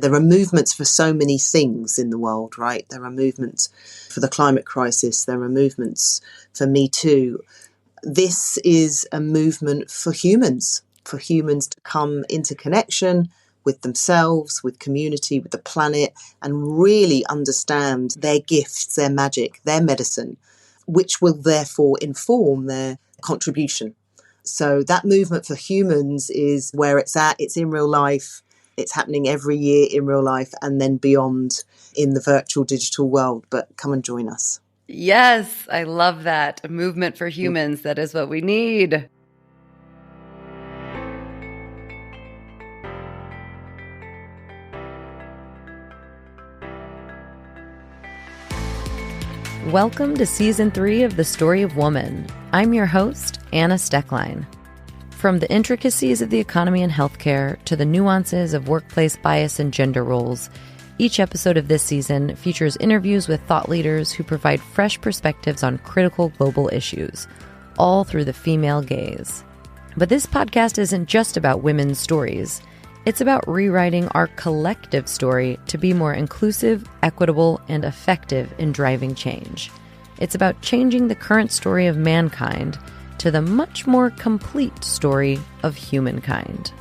There are movements for so many things in the world, right? There are movements for the climate crisis. There are movements for Me Too. This is a movement for humans to come into connection with themselves, with community, with the planet, and really understand their gifts, their magic, their medicine, which will therefore inform their contribution. So that movement for humans is where it's at. It's in real life. It's happening every year in real life and then beyond in the virtual digital world. But come and join us. Yes, I love that. A movement for humans. That is what we need. Welcome to Season 3 of The Story of Woman. I'm your host, Anna Steckline. From the intricacies of the economy and healthcare to the nuances of workplace bias and gender roles, each episode of this season features interviews with thought leaders who provide fresh perspectives on critical global issues, all through the female gaze. But this podcast isn't just about women's stories. It's about rewriting our collective story to be more inclusive, equitable, and effective in driving change. It's about changing the current story of mankind to the much more complete story of humankind.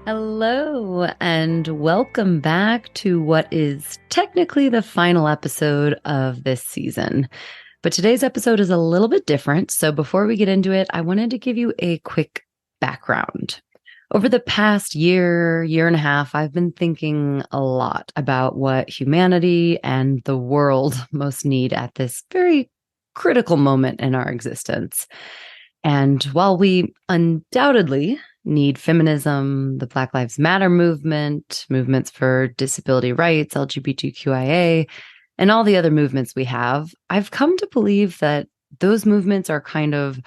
Hello, and welcome back to what is technically the final episode of this season. But today's episode is a little bit different, so before we get into it, I wanted to give you a quick background. Over the past year and a half, I've been thinking a lot about what humanity and the world most need at this very critical moment in our existence. And while we undoubtedly need feminism, the Black Lives Matter movement, movements for disability rights, LGBTQIA, and all the other movements we have, I've come to believe that those movements are kind of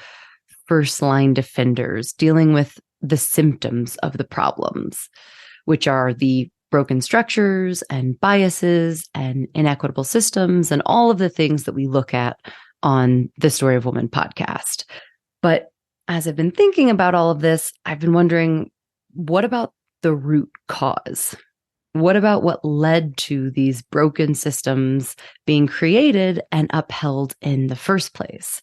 first-line defenders dealing with the symptoms of the problems, which are the broken structures and biases and inequitable systems and all of the things that we look at on the Story of Woman podcast. But as I've been thinking about all of this, I've been wondering, what about the root cause? What about what led to these broken systems being created and upheld in the first place?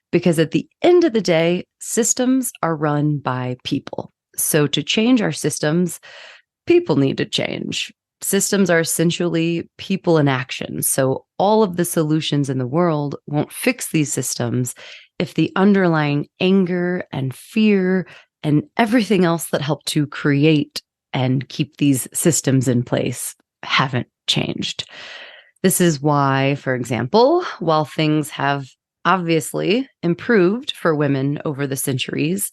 Because at the end of the day, systems are run by people. So to change our systems, people need to change. Systems are essentially people in action. So all of the solutions in the world won't fix these systems if the underlying anger and fear and everything else that helped to create and keep these systems in place haven't changed. This is why, for example, while things have obviously improved for women over the centuries,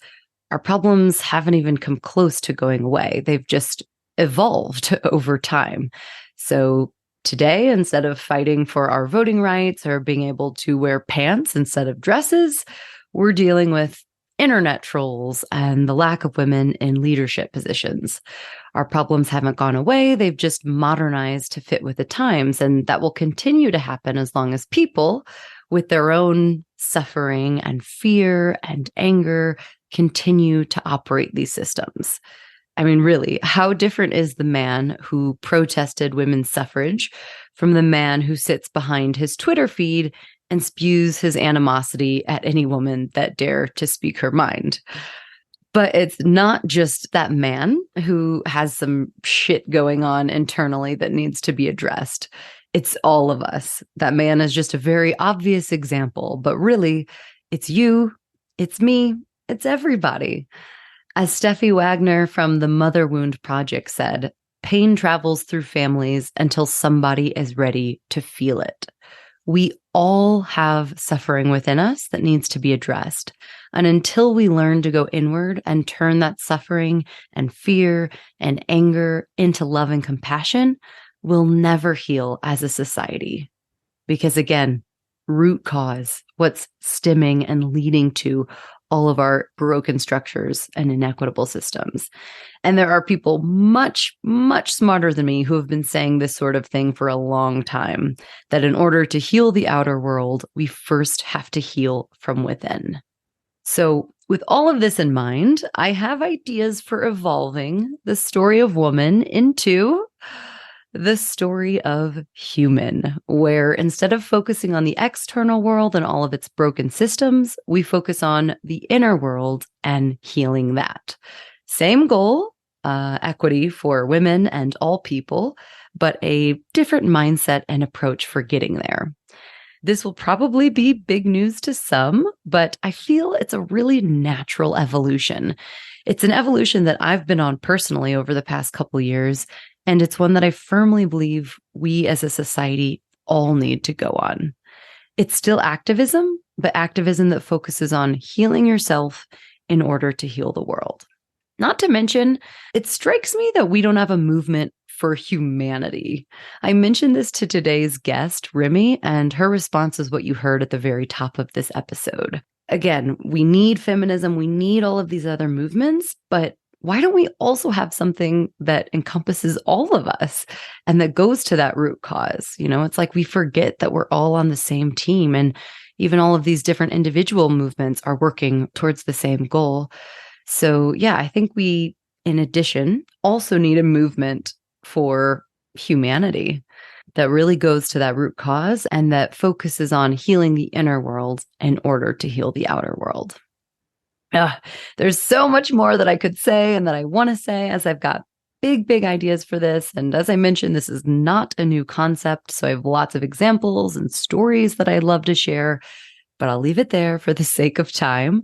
our problems haven't even come close to going away. They've just evolved over time. So today, instead of fighting for our voting rights or being able to wear pants instead of dresses, we're dealing with internet trolls and the lack of women in leadership positions. Our problems haven't gone away. They've just modernized to fit with the times. And that will continue to happen as long as people, with their own suffering and fear and anger, continue to operate these systems. I mean, really, how different is the man who protested women's suffrage from the man who sits behind his Twitter feed and spews his animosity at any woman that dare to speak her mind? But it's not just that man who has some shit going on internally that needs to be addressed. It's all of us. That man is just a very obvious example, but really, it's you, it's me, it's everybody. As Steffi Wagner from the Mother Wound Project said, pain travels through families until somebody is ready to feel it. We all have suffering within us that needs to be addressed. And until we learn to go inward and turn that suffering and fear and anger into love and compassion, we'll never heal as a society. Because again, root cause, what's stemming and leading to all of our broken structures and inequitable systems. And there are people much, much smarter than me who have been saying this sort of thing for a long time, that in order to heal the outer world, we first have to heal from within. So with all of this in mind, I have ideas for evolving the story of woman into the story of human, where instead of focusing on the external world and all of its broken systems, we focus on the inner world and healing that. Same goal, equity for women and all people, but a different mindset and approach for getting there. This will probably be big news to some, but I feel it's a really natural evolution. It's an evolution that I've been on personally over the past couple of years, and it's one that I firmly believe we as a society all need to go on. It's still activism, but activism that focuses on healing yourself in order to heal the world. Not to mention, it strikes me that we don't have a movement for humanity. I mentioned this to today's guest, Remi, and her response is what you heard at the very top of this episode. Again, we need feminism, we need all of these other movements, but why don't we also have something that encompasses all of us and that goes to that root cause? You know, it's like we forget that we're all on the same team, and even all of these different individual movements are working towards the same goal. So yeah, I think we, in addition, also need a movement for humanity that really goes to that root cause and that focuses on healing the inner world in order to heal the outer world. There's so much more that I could say and that I want to say, as I've got big, big ideas for this. And as I mentioned, this is not a new concept. So I have lots of examples and stories that I'd love to share, but I'll leave it there for the sake of time.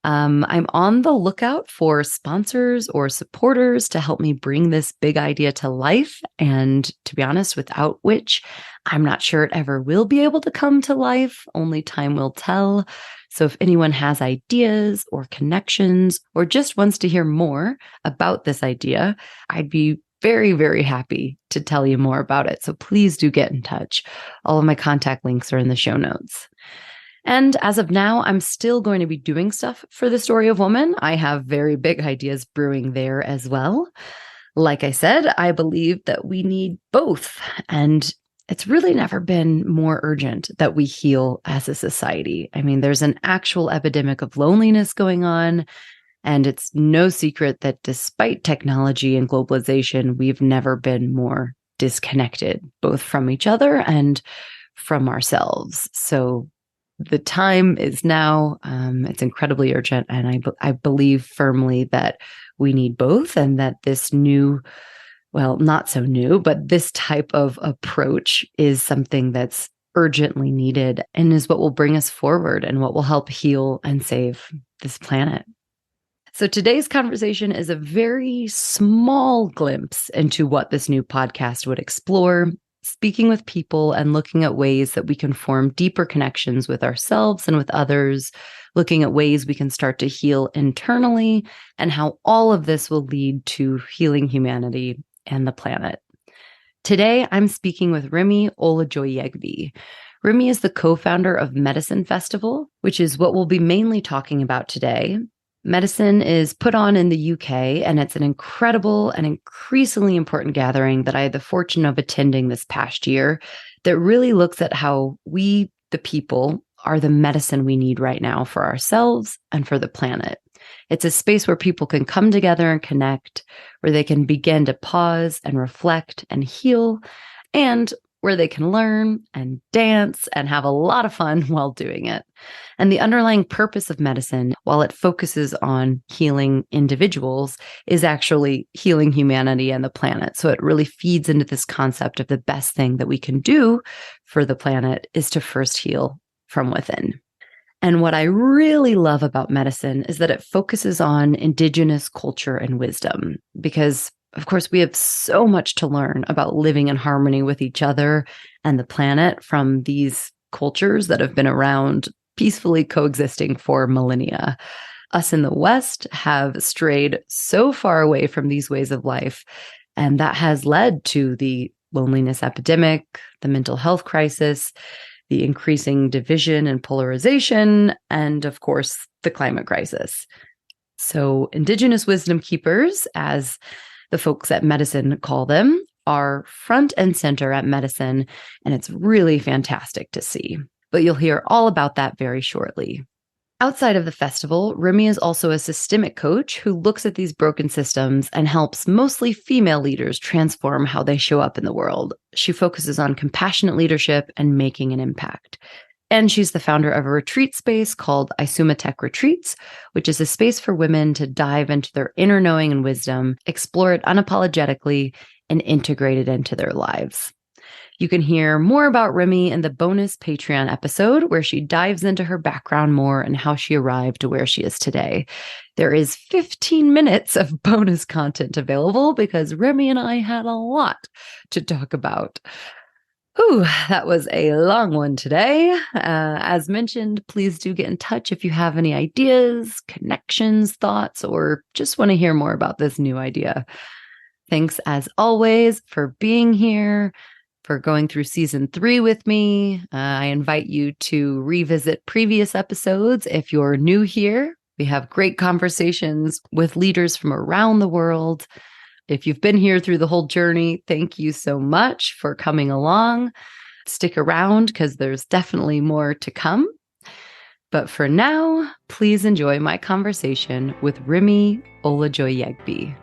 I'm on the lookout for sponsors or supporters to help me bring this big idea to life. And to be honest, without which I'm not sure it ever will be able to come to life. Only time will tell. So if anyone has ideas or connections or just wants to hear more about this idea, I'd be very, very happy to tell you more about it. So please do get in touch. All of my contact links are in the show notes. And as of now, I'm still going to be doing stuff for the Story of Woman. I have very big ideas brewing there as well. Like I said, I believe that we need both. And it's really never been more urgent that we heal as a society. I mean, there's an actual epidemic of loneliness going on. And it's no secret that despite technology and globalization, we've never been more disconnected, both from each other and from ourselves. So the time is now. It's incredibly urgent. And I believe firmly that we need both, and that this new, well, not so new, but this type of approach is something that's urgently needed and is what will bring us forward and what will help heal and save this planet. So today's conversation is a very small glimpse into what this new podcast would explore, speaking with people and looking at ways that we can form deeper connections with ourselves and with others, looking at ways we can start to heal internally, and how all of this will lead to healing humanity and the planet. Today, I'm speaking with Remi Olajoyegbe. Remi is the co-founder of Medicine Festival, which is what we'll be mainly talking about today. Medicine is put on in the UK, and it's an incredible and increasingly important gathering that I had the fortune of attending this past year that really looks at how we, the people, are the medicine we need right now for ourselves and for the planet. It's a space where people can come together and connect, where they can begin to pause and reflect and heal, and where they can learn and dance and have a lot of fun while doing it. And the underlying purpose of medicine, while it focuses on healing individuals, is actually healing humanity and the planet. So it really feeds into this concept of the best thing that we can do for the planet is to first heal from within. And what I really love about medicine is that it focuses on indigenous culture and wisdom, because of course, we have so much to learn about living in harmony with each other and the planet from these cultures that have been around peacefully coexisting for millennia. Us in the West have strayed so far away from these ways of life, and that has led to the loneliness epidemic, the mental health crisis, the increasing division and polarization, and of course, the climate crisis. So, indigenous wisdom keepers, as the folks at medicine call them, are front and center at medicine, and it's really fantastic to see. But you'll hear all about that very shortly. Outside of the festival, Remi is also a systemic coach who looks at these broken systems and helps mostly female leaders transform how they show up in the world. She focuses on compassionate leadership and making an impact. And she's the founder of a retreat space called Isumatech Retreats, which is a space for women to dive into their inner knowing and wisdom, explore it unapologetically, and integrate it into their lives. You can hear more about Remi in the bonus Patreon episode, where she dives into her background more and how she arrived to where she is today. There is 15 minutes of bonus content available because Remi and I had a lot to talk about. Whew, that was a long one today. As mentioned, please do get in touch if you have any ideas, connections, thoughts, or just want to hear more about this new idea. Thanks, as always, for being here, for going through season 3 with me. I invite you to revisit previous episodes if you're new here. We have great conversations with leaders from around the world. If you've been here through the whole journey, thank you so much for coming along. Stick around because there's definitely more to come. But for now, please enjoy my conversation with Remi Olajoyegbe.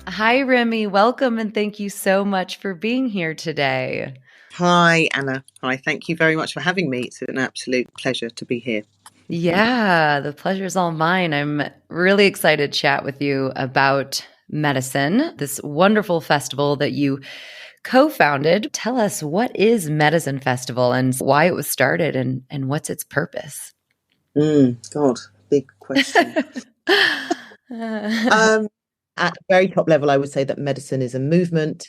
Hi, Remi. Welcome, and thank you so much for being here today. Hi, Anna. Hi, thank you very much for having me. It's an absolute pleasure to be here. Yeah, the pleasure is all mine. I'm really excited to chat with you about medicine, this wonderful festival that you co-founded. Tell us, what is Medicine Festival and why it was started and what's its purpose? God, big question. At the very top level, I would say that medicine is a movement.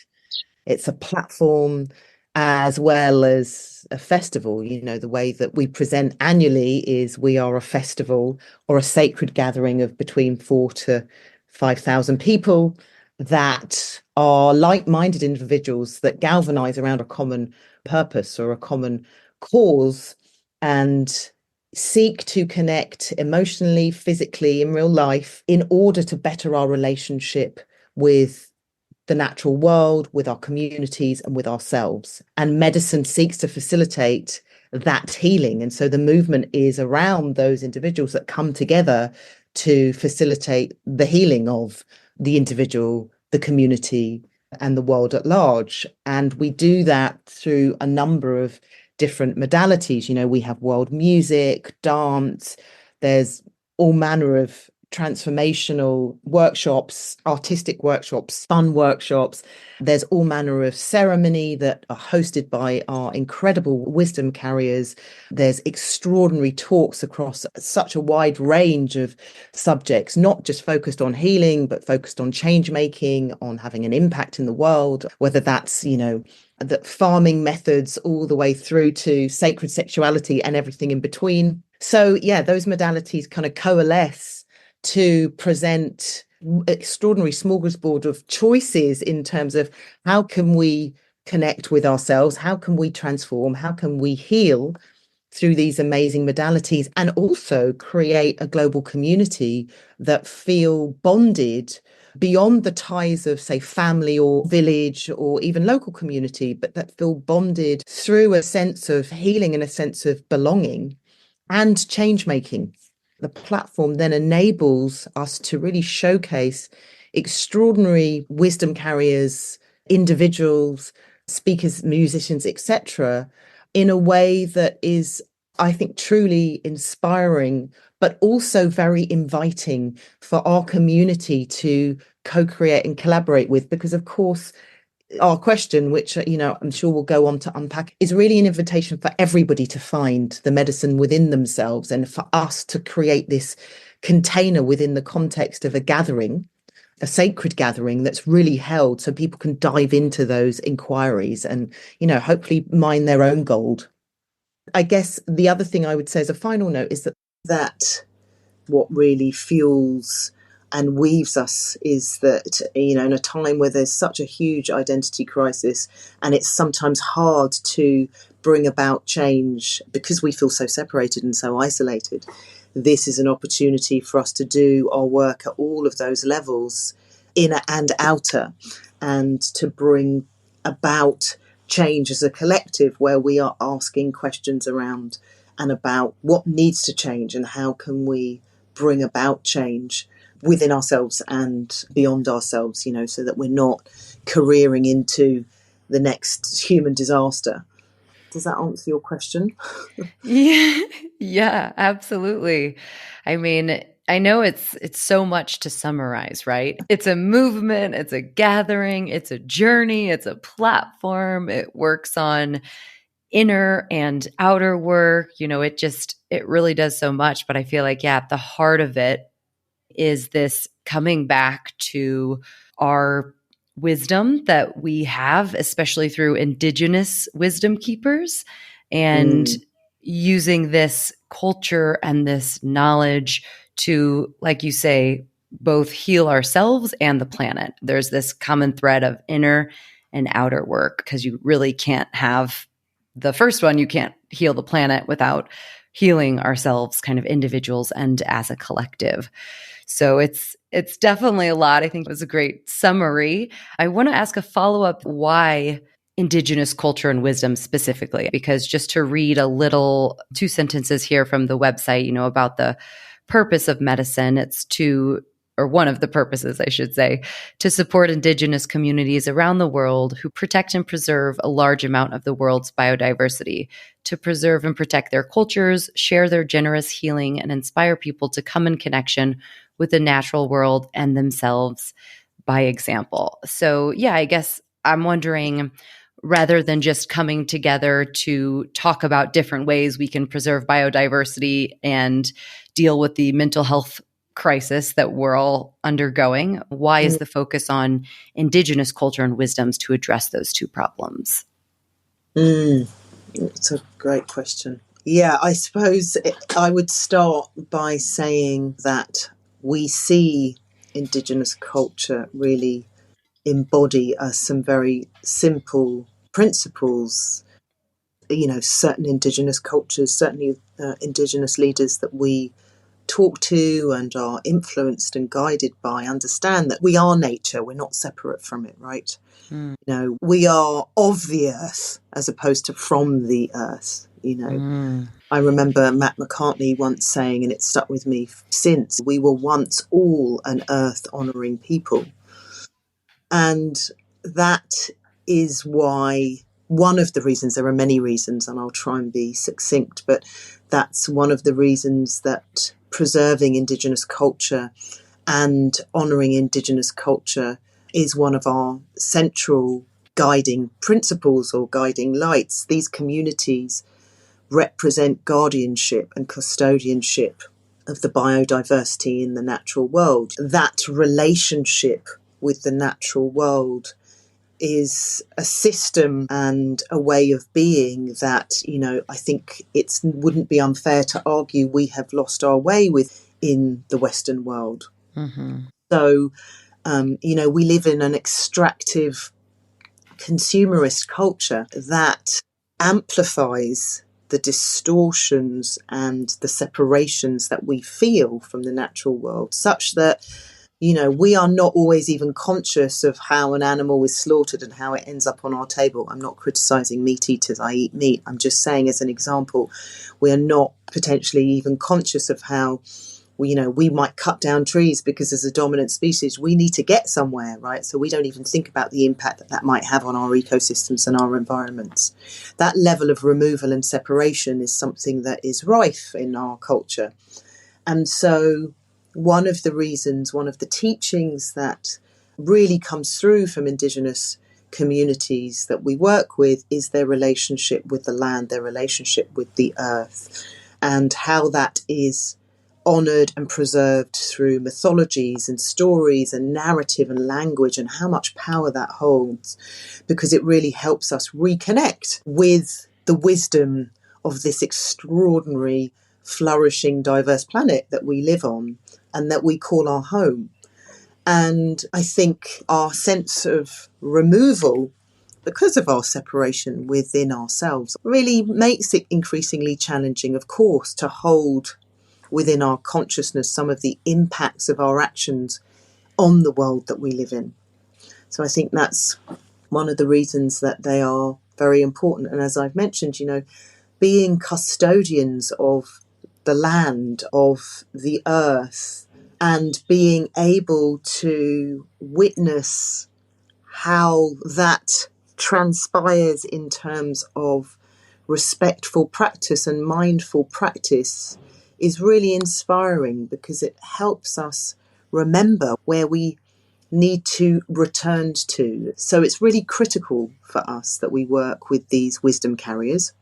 It's a platform as well as a festival. You know, the way that we present annually is we are a festival or a sacred gathering of between 4,000 to 5,000 people that are like-minded individuals that galvanize around a common purpose or a common cause and seek to connect emotionally, physically, in real life in order to better our relationship with the natural world, with our communities, and with ourselves. And medicine seeks to facilitate that healing. And so the movement is around those individuals that come together to facilitate the healing of the individual, the community, and the world at large. And we do that through a number of different modalities. You know, we have world music, dance, there's all manner of transformational workshops, artistic workshops, fun workshops. There's all manner of ceremony that are hosted by our incredible wisdom carriers. There's extraordinary talks across such a wide range of subjects, not just focused on healing, but focused on change making, on having an impact in the world, whether that's, you know, the farming methods all the way through to sacred sexuality and everything in between. So yeah, those modalities kind of coalesce to present extraordinary smorgasbord of choices in terms of how can we connect with ourselves, how can we transform, how can we heal through these amazing modalities, and also create a global community that feel bonded beyond the ties of, say, family or village or even local community, but that feel bonded through a sense of healing and a sense of belonging and change making. The platform then enables us to really showcase extraordinary wisdom carriers, individuals, speakers, musicians, etc., in a way that is, I think, truly inspiring, but also very inviting for our community to co-create and collaborate with. Because, of course, our question, which, you know, I'm sure we'll go on to unpack, is really an invitation for everybody to find the medicine within themselves and for us to create this container within the context of a gathering, a sacred gathering that's really held so people can dive into those inquiries and, you know, hopefully mine their own gold. I guess the other thing I would say as a final note is that what really fuels and weaves us is that, in a time where there's such a huge identity crisis, and it's sometimes hard to bring about change because we feel so separated and so isolated, this is an opportunity for us to do our work at all of those levels, inner and outer, and to bring about change as a collective, where we are asking questions around and about what needs to change and how can we bring about change within ourselves and beyond ourselves, so that we're not careering into the next human disaster. Does that answer your question? Yeah, absolutely. I mean, I know it's so much to summarize, right? It's a movement, it's a gathering, it's a journey, it's a platform. It works on inner and outer work. It really does so much. But I feel like, yeah, at the heart of it is this coming back to our wisdom that we have, especially through indigenous wisdom keepers, and using this culture and this knowledge to, like you say, both heal ourselves and the planet. There's this common thread of inner and outer work, because you really can't have the first one. You can't heal the planet without healing ourselves, kind of individuals and as a collective. So it's definitely a lot. I think it was a great summary. I want to ask a follow-up, why indigenous culture and wisdom specifically? Because just to read a little 2 sentences here from the website, about the purpose of medicine, or one of the purposes, I should say, to support indigenous communities around the world who protect and preserve a large amount of the world's biodiversity, to preserve and protect their cultures, share their generous healing, and inspire people to come in connection with the natural world and themselves by example. So, yeah, I guess I'm wondering, rather than just coming together to talk about different ways we can preserve biodiversity and deal with the mental health crisis that we're all undergoing, why is the focus on indigenous culture and wisdoms to address those 2 problems? It's a great question. Yeah, I suppose I would start by saying that we see indigenous culture really embody some very simple principles. Certain indigenous cultures, certainly indigenous leaders that we talk to and are influenced and guided by, understand that we are nature. We're not separate from it, right? We are of the earth as opposed to from the earth. I remember Matt McCartney once saying, and it stuck with me since, we were once all an earth honouring people. And that is why, one of the reasons, there are many reasons, and I'll try and be succinct, but that's one of the reasons that preserving Indigenous culture and honouring Indigenous culture is one of our central guiding principles or guiding lights. These communities represent guardianship and custodianship of the biodiversity in the natural world. That relationship with the natural world is a system and a way of being that, I think it wouldn't be unfair to argue we have lost our way with in the Western world. So, we live in an extractive, consumerist culture that amplifies the distortions and the separations that we feel from the natural world, such that we are not always even conscious of how an animal is slaughtered and how it ends up on our table. I'm not criticising meat eaters. I eat meat. I'm just saying, as an example, we are not potentially even conscious of how, we might cut down trees because as a dominant species, we need to get somewhere, right? So we don't even think about the impact that might have on our ecosystems and our environments. That level of removal and separation is something that is rife in our culture. And so one of the teachings that really comes through from Indigenous communities that we work with is their relationship with the land, their relationship with the earth, and how that is honoured and preserved through mythologies and stories and narrative and language, and how much power that holds, because it really helps us reconnect with the wisdom of this extraordinary flourishing, diverse planet that we live on and that we call our home. And I think our sense of removal, because of our separation within ourselves, really makes it increasingly challenging, of course, to hold within our consciousness some of the impacts of our actions on the world that we live in. So I think that's one of the reasons that they are very important. And as I've mentioned, being custodians of the land, of the earth, and being able to witness how that transpires in terms of respectful practice and mindful practice is really inspiring, because it helps us remember where we need to return to. So it's really critical for us that we work with these wisdom carriers,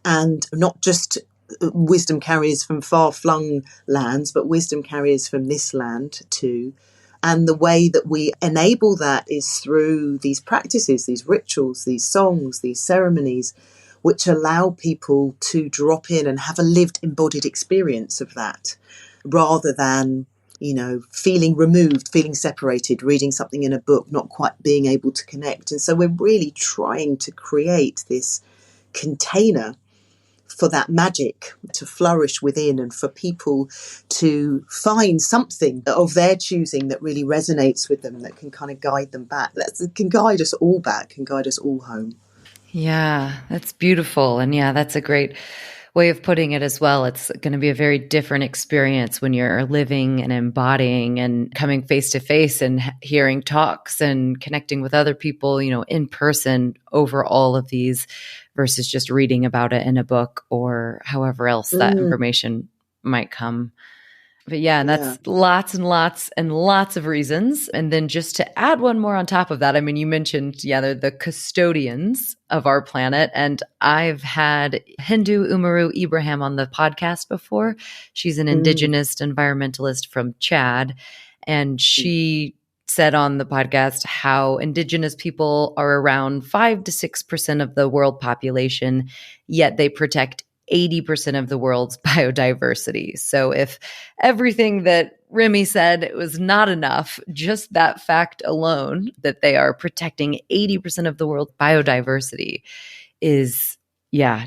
and not just wisdom carriers from far-flung lands, but wisdom carriers from this land too. And the way that we enable that is through these practices, these rituals, these songs, these ceremonies, which allow people to drop in and have a lived, embodied experience of that, rather than, feeling removed, feeling separated, reading something in a book, not quite being able to connect. And so we're really trying to create this container for that magic to flourish within, and for people to find something of their choosing that really resonates with them, that can kind of guide them back, that can guide us all back, can guide us all home. Yeah, that's beautiful. And yeah, that's a great way of putting it as well. It's going to be a very different experience when you're living and embodying and coming face to face and hearing talks and connecting with other people, in person over all of these, versus just reading about it in a book or however else that information might come. But yeah, that's lots and lots and lots of reasons. And then just to add one more on top of that, I mean, you mentioned, they're the custodians of our planet. And I've had Hindu Umaru Ibrahim on the podcast before. She's an indigenous environmentalist from Chad. And she said on the podcast how indigenous people are around 5 to 6% of the world population, yet they protect 80% of the world's biodiversity. So if everything that Remi said it was not enough, just that fact alone, that they are protecting 80% of the world's biodiversity, is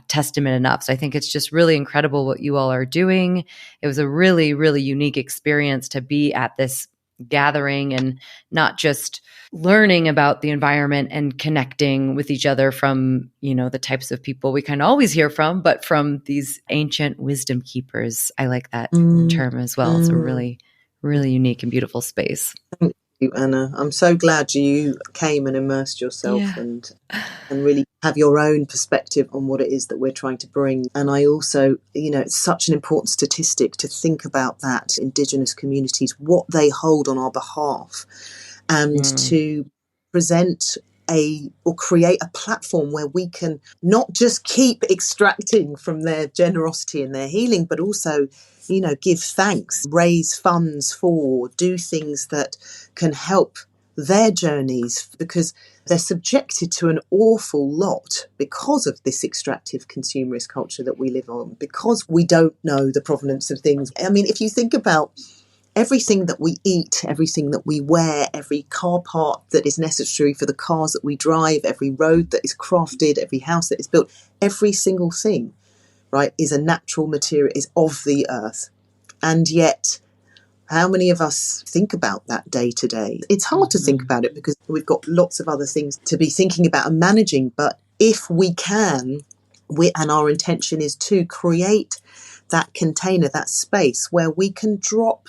testament enough. So I think it's just really incredible what you all are doing. It was a really, really unique experience to be at this gathering and not just learning about the environment and connecting with each other from, the types of people we kind of always hear from, but from these ancient wisdom keepers. I like that term as well. It's a really, really unique and beautiful space. Thank you, Anna. I'm so glad you came and immersed yourself and really have your own perspective on what it is that we're trying to bring. And I also, it's such an important statistic to think about that indigenous communities, what they hold on our behalf, and to present or create a platform where we can not just keep extracting from their generosity and their healing, but also, give thanks, raise funds for, do things that can help their journeys, because they're subjected to an awful lot because of this extractive consumerist culture that we live on, because we don't know the provenance of things. I mean, if you think about everything that we eat, everything that we wear, every car part that is necessary for the cars that we drive, every road that is crafted, every house that is built, every single thing, right, is a natural material, is of the earth. And yet, how many of us think about that day to day? It's hard to think about it because we've got lots of other things to be thinking about and managing. But if we can, and our intention is to create that container, that space where we can drop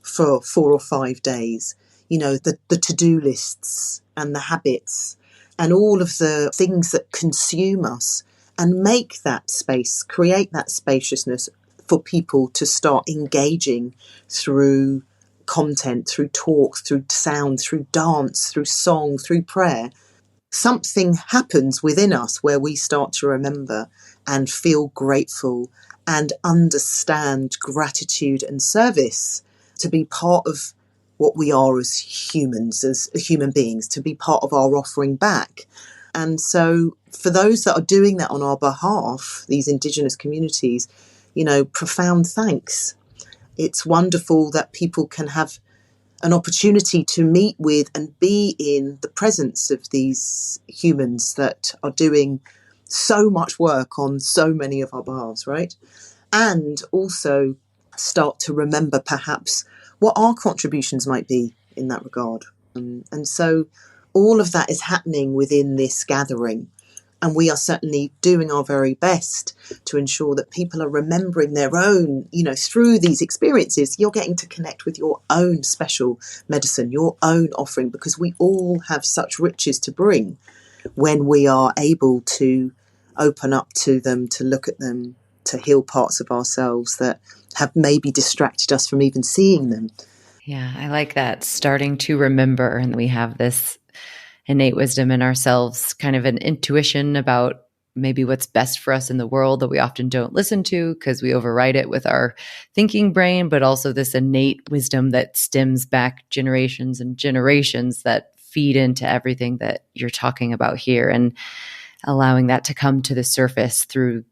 for 4 or 5 days, the to-do lists and the habits and all of the things that consume us, and make that space, create that spaciousness for people to start engaging through content, through talk, through sound, through dance, through song, through prayer. Something happens within us where we start to remember and feel grateful and understand gratitude and service to be part of what we are as humans, as human beings, to be part of our offering back. And so for those that are doing that on our behalf, these indigenous communities, profound thanks. It's wonderful that people can have an opportunity to meet with and be in the presence of these humans that are doing so much work on so many of our behalves, right? And also start to remember perhaps what our contributions might be in that regard. And so all of that is happening within this gathering. And we are certainly doing our very best to ensure that people are remembering their own, through these experiences, you're getting to connect with your own special medicine, your own offering, because we all have such riches to bring when we are able to open up to them, to look at them, to heal parts of ourselves that have maybe distracted us from even seeing them. Yeah, I like that. Starting to remember, and we have this innate wisdom in ourselves, kind of an intuition about maybe what's best for us in the world that we often don't listen to because we override it with our thinking brain, but also this innate wisdom that stems back generations and generations that feed into everything that you're talking about here, and allowing that to come to the surface through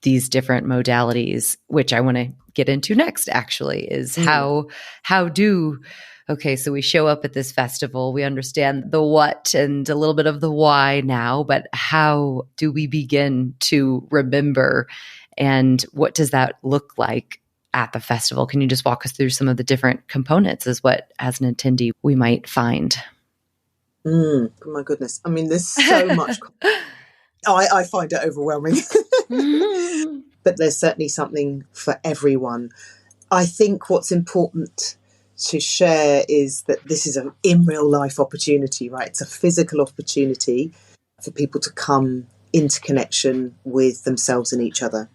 these different modalities, which I want to get into next, actually, is so we show up at this festival, we understand the what and a little bit of the why now, but how do we begin to remember, and what does that look like at the festival? Can you just walk us through some of the different components as an attendee we might find? Oh my goodness. I mean, there's so much. I find it overwhelming. But there's certainly something for everyone. I think what's important to share is that this is an in real life opportunity, right? It's a physical opportunity for people to come into connection with themselves and each other.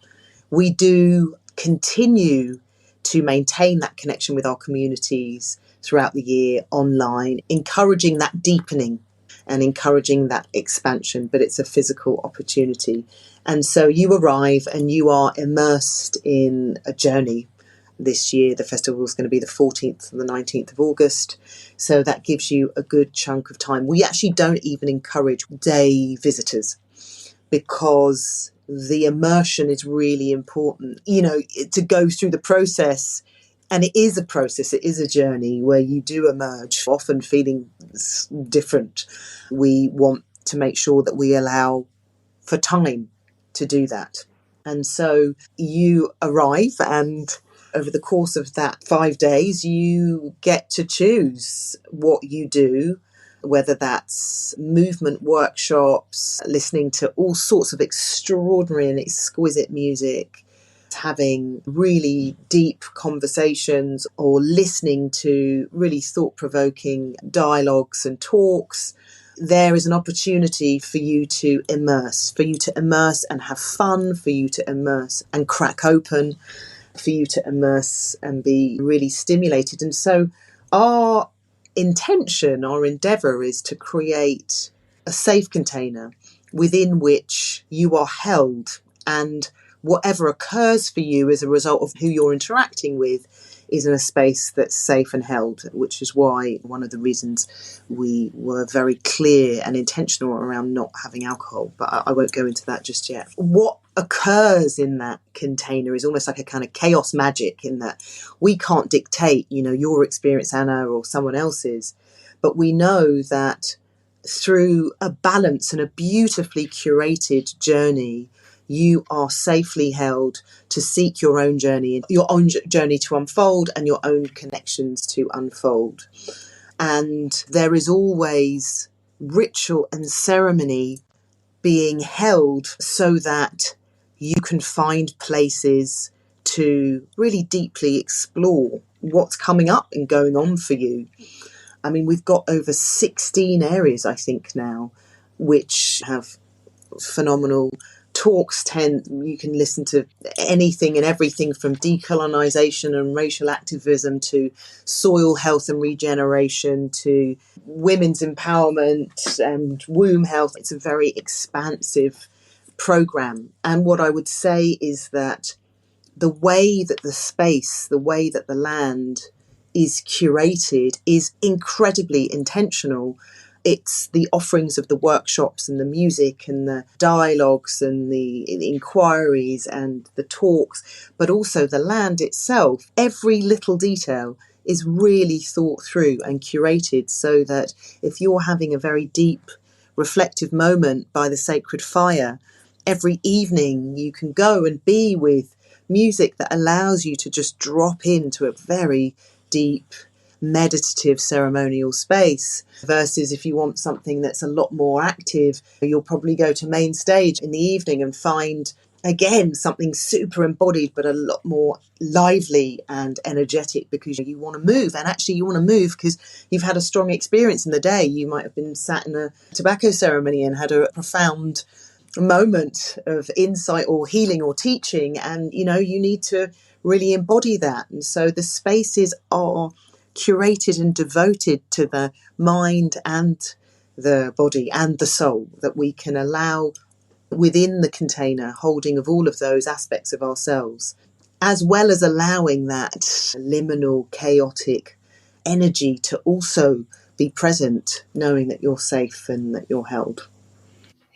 We do continue to maintain that connection with our communities throughout the year online, encouraging that deepening and encouraging that expansion, but it's a physical opportunity. And so you arrive and you are immersed in a journey. This year, the festival is going to be the 14th and the 19th of August. So that gives you a good chunk of time. We actually don't even encourage day visitors because the immersion is really important, to go through the process. And it is a process, it is a journey where you do emerge, often feeling different. We want to make sure that we allow for time to do that. And so you arrive, and over the course of that 5 days, you get to choose what you do, whether that's movement workshops, listening to all sorts of extraordinary and exquisite music, having really deep conversations, or listening to really thought-provoking dialogues and talks. There is an opportunity for you to immerse and have fun, for you to immerse and crack open, for you to immerse and be really stimulated. And so our intention, our endeavour is to create a safe container within which you are held, and whatever occurs for you as a result of who you're interacting with is in a space that's safe and held, which is why one of the reasons we were very clear and intentional around not having alcohol. But I won't go into that just yet. What occurs in that container is almost like a kind of chaos magic, in that we can't dictate, your experience, Anna, or someone else's. But we know that through a balance and a beautifully curated journey, you are safely held to seek your own journey to unfold, and your own connections to unfold. And there is always ritual and ceremony being held so that you can find places to really deeply explore what's coming up and going on for you. I mean, we've got over 16 areas, I think, now, which have phenomenal talks. You can listen to anything and everything from decolonization and racial activism to soil health and regeneration to women's empowerment and womb health. It's a very expansive program. And what I would say is that the way that the land is curated is incredibly intentional. It's the offerings of the workshops and the music and the dialogues and the inquiries and the talks, but also the land itself. Every little detail is really thought through and curated so that if you're having a very deep, reflective moment by the sacred fire, every evening you can go and be with music that allows you to just drop into a very deep, meditative ceremonial space, versus if you want something that's a lot more active, you'll probably go to main stage in the evening and find again something super embodied but a lot more lively and energetic, because you want to move, and actually you want to move because you've had a strong experience in the day. You might have been sat in a tobacco ceremony and had a profound moment of insight or healing or teaching, and you need to really embody that. And so the spaces are curated and devoted to the mind and the body and the soul, that we can allow within the container holding of all of those aspects of ourselves, as well as allowing that liminal, chaotic energy to also be present, knowing that you're safe and that you're held.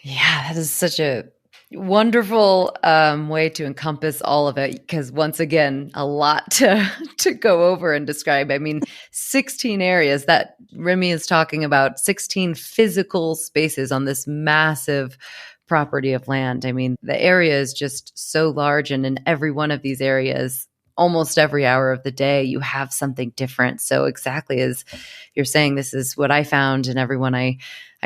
Yeah, that is such a wonderful way to encompass all of it, because once again, a lot to go over and describe. I mean, 16 areas that Remi is talking about, 16 physical spaces on this massive property of land. I mean, the area is just so large, and in every one of these areas, almost every hour of the day, you have something different. So exactly as you're saying, this is what I found, and everyone I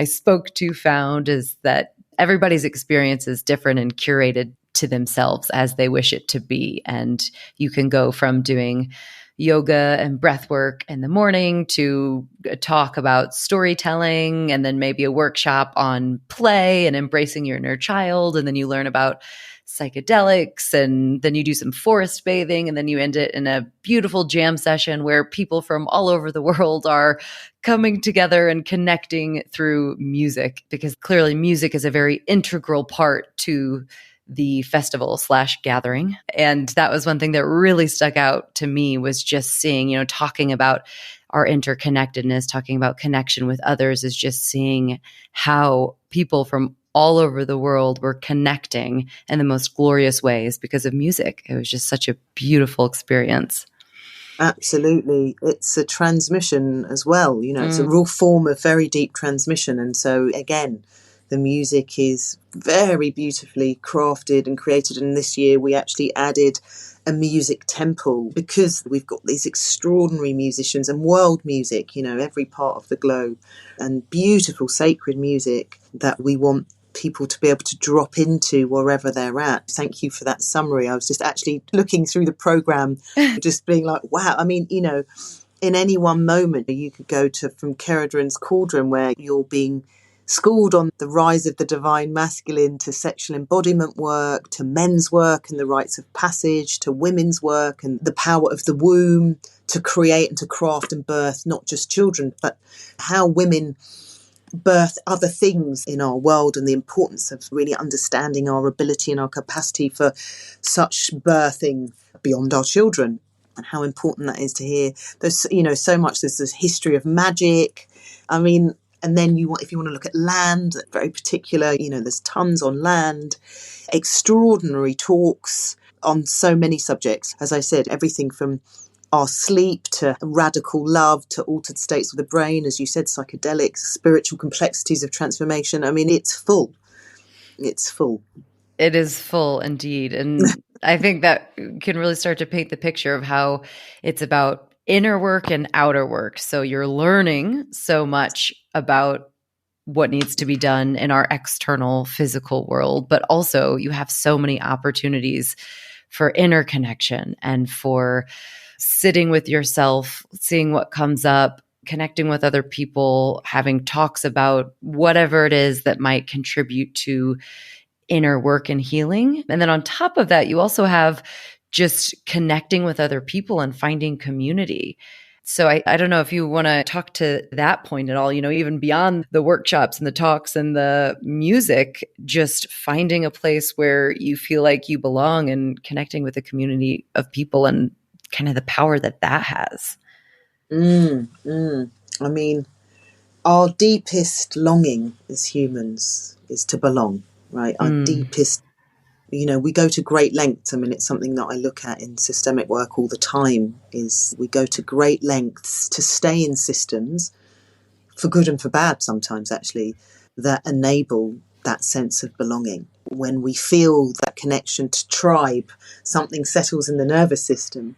spoke to found, is that everybody's experience is different and curated to themselves as they wish it to be. And you can go from doing yoga and breath work in the morning to a talk about storytelling, and then maybe a workshop on play and embracing your inner child. And then you learn about psychedelics, and then you do some forest bathing, and then you end it in a beautiful jam session where people from all over the world are coming together and connecting through music, because clearly music is a very integral part to the festival / gathering. And that was one thing that really stuck out to me, was just seeing, talking about our interconnectedness, talking about connection with others, is just seeing how people from all over the world were connecting in the most glorious ways because of music. It was just such a beautiful experience. Absolutely. It's a transmission as well. It's a real form of very deep transmission. And so, again, the music is very beautifully crafted and created. And this year we actually added a music temple, because we've got these extraordinary musicians and world music, every part of the globe, and beautiful sacred music that we want people to be able to drop into wherever they're at. Thank you for that summary. I was just actually looking through the program, just being like, wow. I mean, in any one moment, you could go to from Keredran's Cauldron, where you're being schooled on the rise of the divine masculine, to sexual embodiment work, to men's work and the rites of passage, to women's work and the power of the womb, to create and to craft and birth not just children, but how women birth other things in our world, and the importance of really understanding our ability and our capacity for such birthing beyond our children, and how important that is to hear. There's so much. There's this history of magic. I mean, and then if you want to look at land, very particular, there's tons on land, extraordinary talks on so many subjects. As I said, everything from our sleep to radical love to altered states of the brain, as you said, psychedelics, spiritual complexities of transformation. I mean, it's full. It's full. It is full indeed. And I think that can really start to paint the picture of how it's about inner work and outer work. So you're learning so much about what needs to be done in our external physical world, but also you have so many opportunities for interconnection and for sitting with yourself, seeing what comes up, connecting with other people, having talks about whatever it is that might contribute to inner work and healing. And then on top of that, you also have just connecting with other people and finding community. So I don't know if you want to talk to that point at all, even beyond the workshops and the talks and the music, just finding a place where you feel like you belong and connecting with a community of people and kind of the power that has. I mean, our deepest longing as humans is to belong, right? Our deepest, we go to great lengths. I mean, it's something that I look at in systemic work all the time, is we go to great lengths to stay in systems, for good and for bad sometimes actually, that enable that sense of belonging. When we feel that connection to tribe, something settles in the nervous system.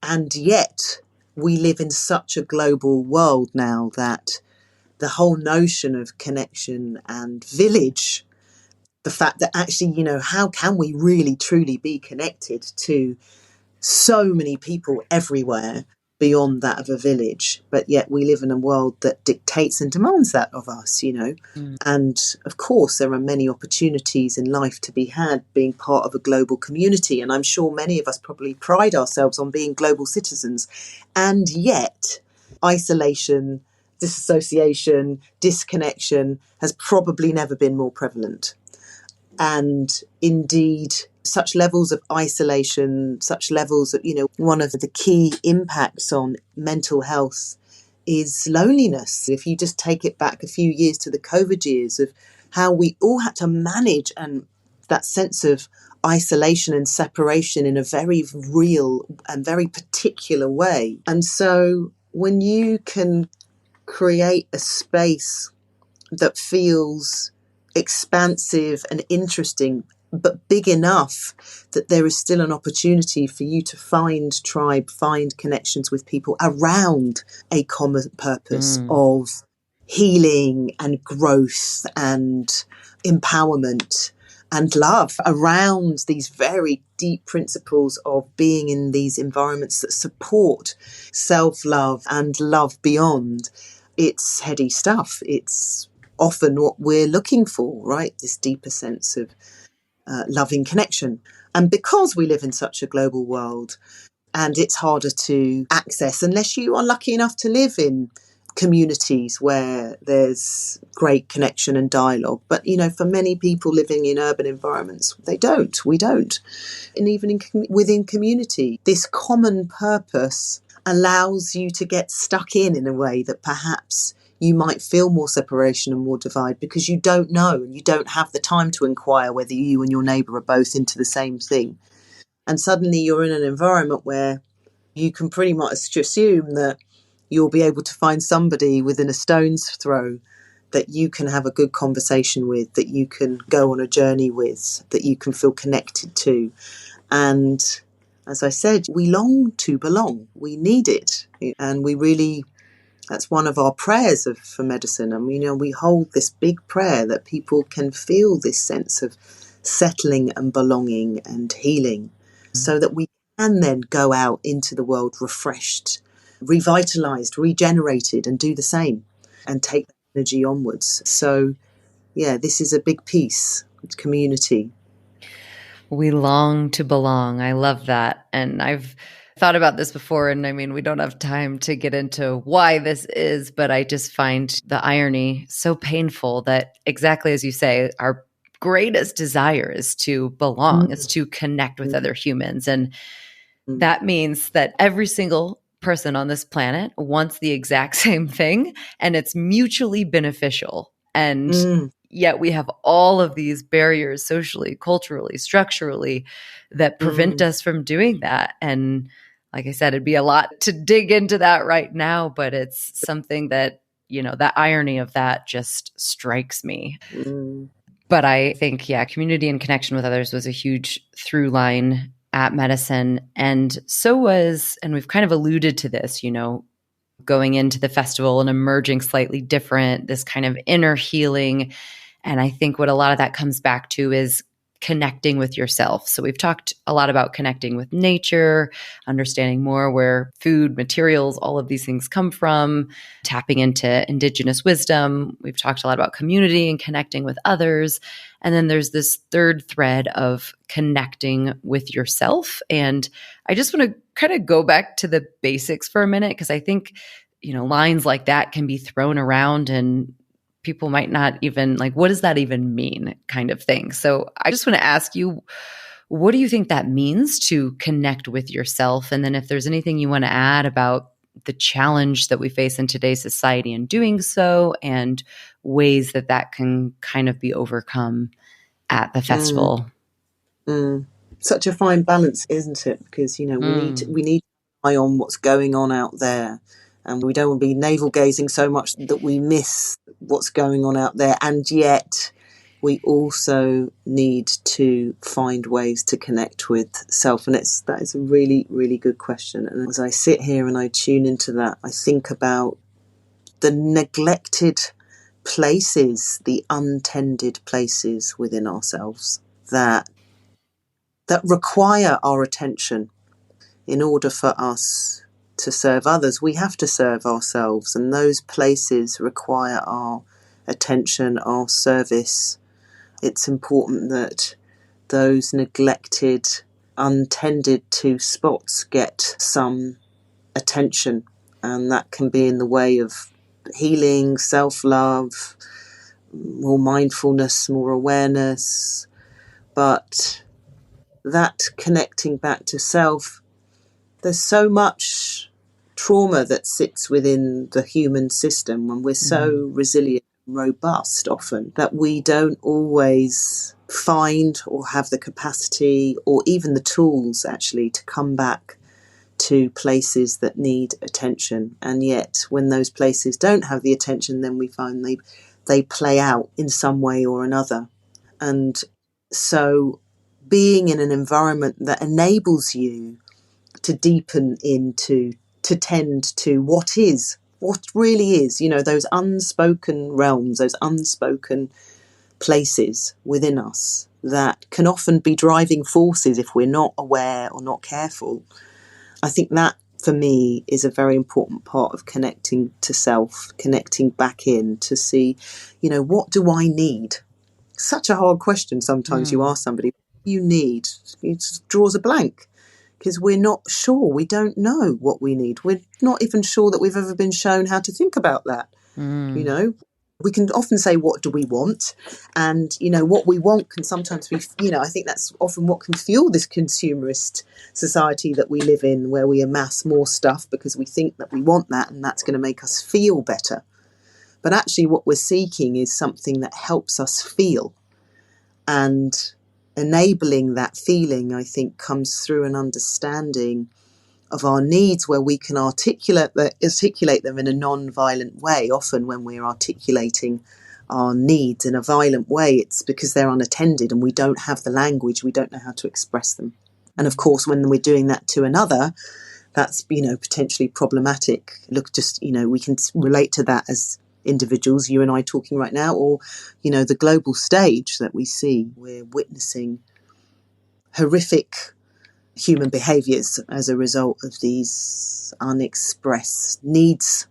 And yet we live in such a global world now that the whole notion of connection and village, the fact that actually, how can we really truly be connected to so many people everywhere beyond that of a village, but yet we live in a world that dictates and demands that of us, And of course, there are many opportunities in life to be had being part of a global community. And I'm sure many of us probably pride ourselves on being global citizens. And yet, isolation, disassociation, disconnection has probably never been more prevalent. And indeed, such levels of isolation, such levels of, one of the key impacts on mental health is loneliness. If you just take it back a few years to the COVID years of how we all had to manage and that sense of isolation and separation in a very real and very particular way. And so when you can create a space that feels expansive and interesting, but big enough that there is still an opportunity for you to find tribe, find connections with people around a common purpose of healing and growth and empowerment and love, around these very deep principles of being in these environments that support self-love and love beyond. It's heady stuff. It's often what we're looking for, right? This deeper sense of loving connection. And because we live in such a global world, and it's harder to access unless you are lucky enough to live in communities where there's great connection and dialogue. But, for many people living in urban environments, we don't. And even within community, this common purpose allows you to get stuck in a way that perhaps you might feel more separation and more divide because you don't know and you don't have the time to inquire whether you and your neighbour are both into the same thing. And suddenly you're in an environment where you can pretty much assume that you'll be able to find somebody within a stone's throw that you can have a good conversation with, that you can go on a journey with, that you can feel connected to. And as I said, we long to belong. We need it. And we really... That's one of our prayers for medicine. And, we hold this big prayer that people can feel this sense of settling and belonging and healing so that we can then go out into the world refreshed, revitalized, regenerated, and do the same and take that energy onwards. So, this is a big piece. It's community. We long to belong. I love that. And I've thought about this before, and I mean, we don't have time to get into why this is, but I just find the irony so painful that exactly as you say, our greatest desire is to belong, is to connect with other humans. And that means that every single person on this planet wants the exact same thing, and it's mutually beneficial. And yet we have all of these barriers socially, culturally, structurally that prevent us from doing that. And like I said, it'd be a lot to dig into that right now, but it's something that, that irony of that just strikes me. But I think, community and connection with others was a huge through line at medicine. And so was, and we've kind of alluded to this, going into the festival and emerging slightly different, this kind of inner healing. And I think what a lot of that comes back to is connecting with yourself. So we've talked a lot about connecting with nature, understanding more where food, materials, all of these things come from, tapping into indigenous wisdom. We've talked a lot about community and connecting with others. And then there's this third thread of connecting with yourself. And I just want to kind of go back to the basics for a minute, because I think, lines like that can be thrown around and people might not even what does that even mean kind of thing. So I just want to ask you, what do you think that means to connect with yourself? And then if there's anything you want to add about the challenge that we face in today's society in doing so, and ways that that can kind of be overcome at the festival. Such a fine balance, isn't it? Because, we need to eye on what's going on out there, and we don't want to be navel gazing so much that we miss what's going on out there. And yet we also need to find ways to connect with self. And that is a really, really good question. And as I sit here and I tune into that, I think about the neglected places, the untended places within ourselves that require our attention. In order for us to serve others, we have to serve ourselves, and those places require our attention, our service. It's important that those neglected, untended to spots get some attention, and that can be in the way of healing, self-love, more mindfulness, more awareness. But that connecting back to self, there's so much trauma that sits within the human system when we're so resilient and robust often that we don't always find or have the capacity or even the tools actually to come back to places that need attention. And yet when those places don't have the attention, then we find they play out in some way or another. And so being in an environment that enables you to deepen into, to tend to what really is, those unspoken realms, those unspoken places within us that can often be driving forces if we're not aware or not careful. I think that for me is a very important part of connecting to self, connecting back in to see, what do I need? Such a hard question sometimes. You ask somebody, what do you need? It just draws a blank because we're not sure. We don't know what we need. We're not even sure that we've ever been shown how to think about that. We can often say, what do we want? And, what we want can sometimes be, I think that's often what can fuel this consumerist society that we live in, where we amass more stuff because we think that we want that and that's going to make us feel better. But actually what we're seeking is something that helps us feel. And enabling that feeling, I think, comes through an understanding of our needs where we can articulate them in a non-violent way. Often when we're articulating our needs in a violent way, it's because they're unattended and we don't have the language, we don't know how to express them. And of course, when we're doing that to another, that's, potentially problematic. Look, we can relate to that as individuals, you and I talking right now, or, the global stage that we see. We're witnessing horrific human behaviours as a result of these unexpressed needs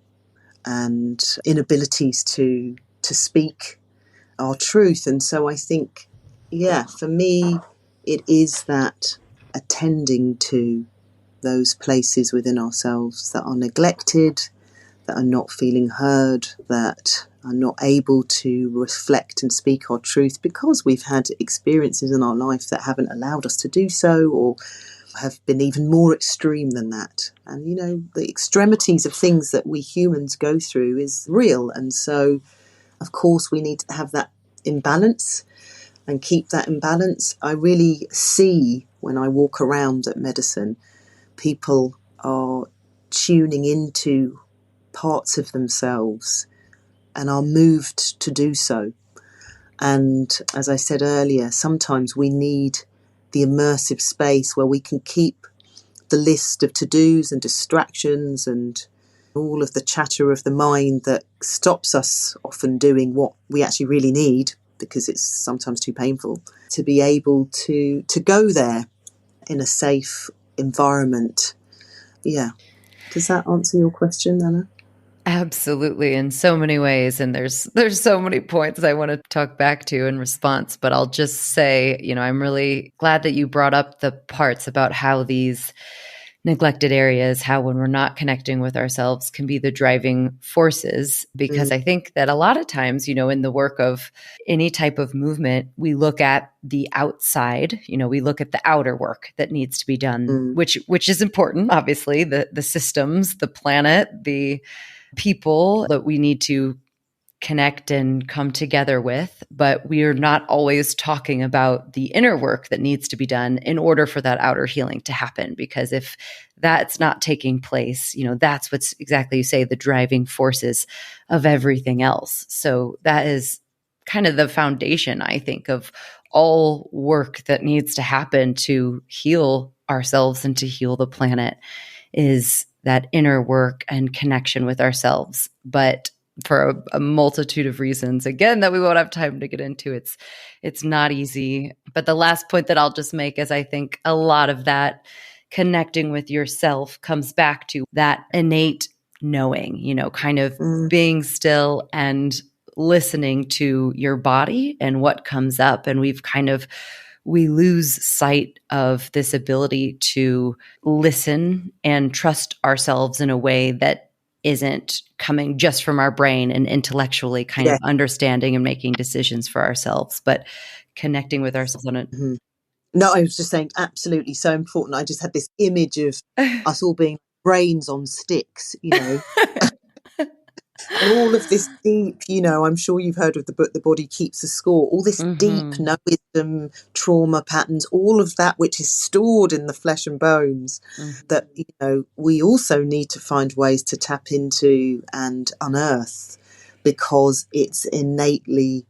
and inabilities to speak our truth. And so I think, for me, it is that attending to those places within ourselves that are neglected, that are not feeling heard, that are not able to reflect and speak our truth because we've had experiences in our life that haven't allowed us to do so, or have been even more extreme than that. And, the extremities of things that we humans go through is real. And so, of course, we need to have that imbalance and keep that imbalance. I really see when I walk around at Medicine, people are tuning into parts of themselves and are moved to do so. And as I said earlier, sometimes we need the immersive space where we can keep the list of to-dos and distractions and all of the chatter of the mind that stops us often doing what we actually really need because it's sometimes too painful, to be able to go there in a safe environment. Yeah. Does that answer your question, Anna? Absolutely, in so many ways. And there's so many points I want to talk back to in response, but I'll just say, I'm really glad that you brought up the parts about how these neglected areas, how when we're not connecting with ourselves can be the driving forces. Because I think that a lot of times, in the work of any type of movement, we look at the outside, we look at the outer work that needs to be done, which is important, obviously, the systems, the planet, the people that we need to connect and come together with, but we are not always talking about the inner work that needs to be done in order for that outer healing to happen. Because if that's not taking place, that's what's exactly, you say, the driving forces of everything else. So that is kind of the foundation, I think, of all work that needs to happen to heal ourselves and to heal the planet, is that inner work and connection with ourselves. But for a multitude of reasons, again, that we won't have time to get into, it's not easy. But the last point that I'll just make is I think a lot of that connecting with yourself comes back to that innate knowing, kind of being still and listening to your body and what comes up. And we lose sight of this ability to listen and trust ourselves in a way that isn't coming just from our brain and intellectually kind of understanding and making decisions for ourselves, but connecting with ourselves on it. No, I was just saying, absolutely so important. I just had this image of us all being brains on sticks, and all of this deep, I'm sure you've heard of the book, The Body Keeps a Score, all this deep no wisdom, trauma patterns, all of that which is stored in the flesh and bones that, we also need to find ways to tap into and unearth, because it's innately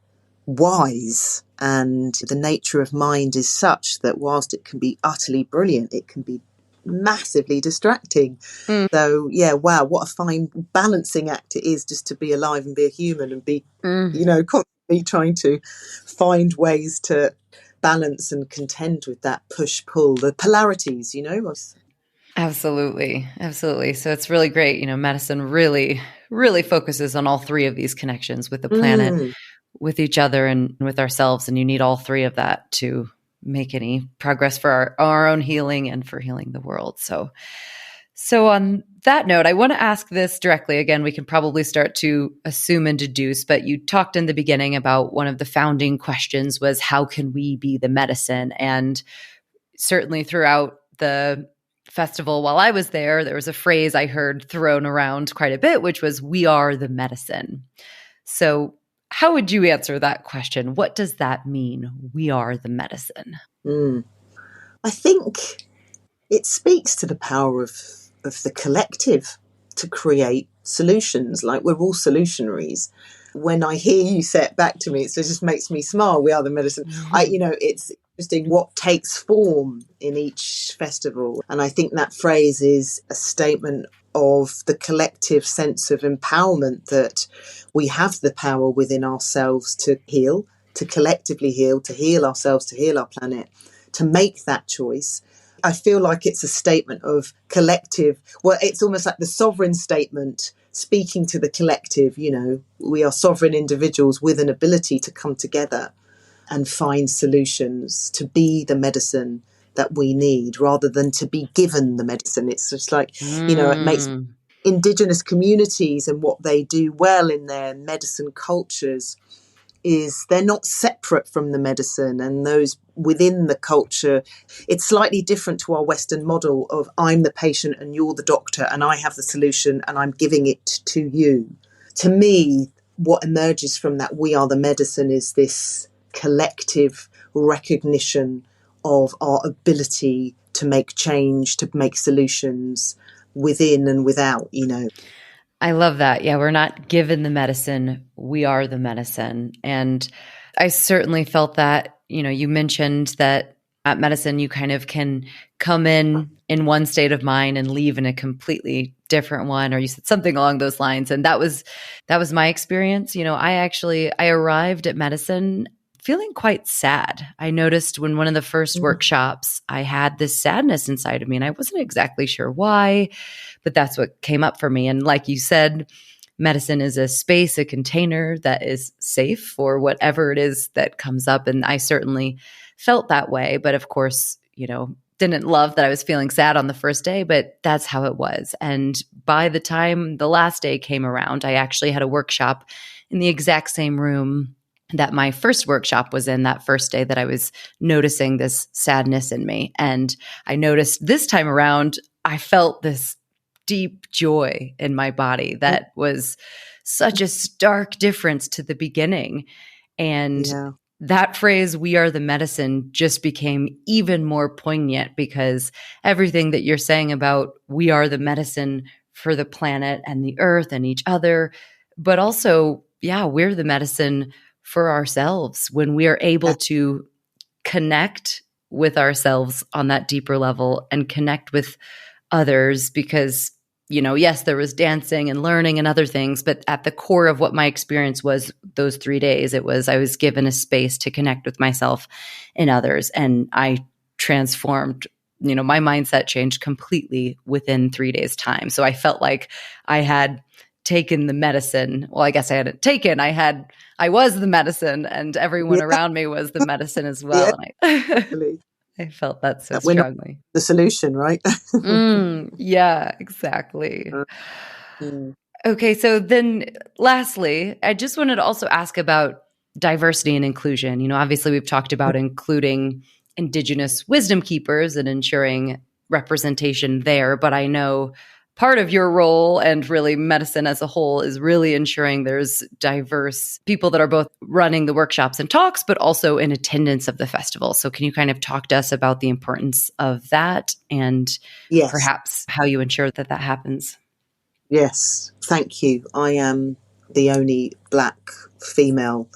wise. And the nature of mind is such that whilst it can be utterly brilliant, it can be massively distracting. So wow, what a fine balancing act it is just to be alive and be a human and be constantly trying to find ways to balance and contend with that push pull, the polarities. Absolutely so it's really great. Medicine really focuses on all three of these connections with the planet, with each other, and with ourselves, and you need all three of that to make any progress for our own healing and for healing the world. So on that note, I want to ask this directly. Again, we can probably start to assume and deduce, but you talked in the beginning about one of the founding questions was, how can we be the medicine? And certainly throughout the festival, while I was there was a phrase I heard thrown around quite a bit, which was, we are the medicine. So how would you answer that question? What does that mean? We are the medicine. I think it speaks to the power of the collective to create solutions. Like, we're all solutionaries. When I hear you say it back to me, it just makes me smile. We are the medicine. It's interesting what takes form in each festival. And I think that phrase is a statement of the collective sense of empowerment, that we have the power within ourselves to heal, to collectively heal, to heal ourselves, to heal our planet, to make that choice. I feel like it's a statement of collective. Well, it's almost like the sovereign statement speaking to the collective. We are sovereign individuals with an ability to come together and find solutions, to be the medicine that we need rather than to be given the medicine. It's just like, it makes indigenous communities and what they do well in their medicine cultures is they're not separate from the medicine, and those within the culture, it's slightly different to our Western model of, I'm the patient and you're the doctor and I have the solution and I'm giving it to you. To me, what emerges from that we are the medicine is this collective recognition of our ability to make change, to make solutions within and without, I love that. Yeah, we're not given the medicine. We are the medicine. And I certainly felt that, you mentioned that at medicine, you kind of can come in one state of mind and leave in a completely different one, or you said something along those lines. And that was my experience. I arrived at medicine feeling quite sad. I noticed when one of the first workshops, I had this sadness inside of me and I wasn't exactly sure why, but that's what came up for me. And like you said, medicine is a space, a container that is safe for whatever it is that comes up. And I certainly felt that way. But of course, didn't love that I was feeling sad on the first day, but that's how it was. And by the time the last day came around, I actually had a workshop in the exact same room that my first workshop was in, that first day that I was noticing this sadness in me. And I noticed this time around, I felt this deep joy in my body that was such a stark difference to the beginning. And Yeah. that phrase, "we are the medicine," just became even more poignant, because everything that you're saying about we are the medicine for the planet and the earth and each other, but also, yeah, we're the medicine for ourselves when we are able to connect with ourselves on that deeper level and connect with others. Because, yes, there was dancing and learning and other things, but at the core of what my experience was those 3 days, it was I was given a space to connect with myself and others. And I transformed, my mindset changed completely within 3 days' time. So I felt like I had taken the medicine. Well, I guess I hadn't taken, I was the medicine, and everyone Yeah. around me was the medicine as Yeah. well. And Totally. I felt that so That we're not strongly. the solution, right? Yeah, exactly. Mm. Okay, so then lastly, I just wanted to also ask about diversity and inclusion. Obviously, we've talked about including indigenous wisdom keepers and ensuring representation there, but I know part of your role and really medicine as a whole is really ensuring there's diverse people that are both running the workshops and talks, but also in attendance of the festival. So, can you kind of talk to us about the importance of that and Yes. perhaps how you ensure that that happens? Yes. Thank you. I am the only Black female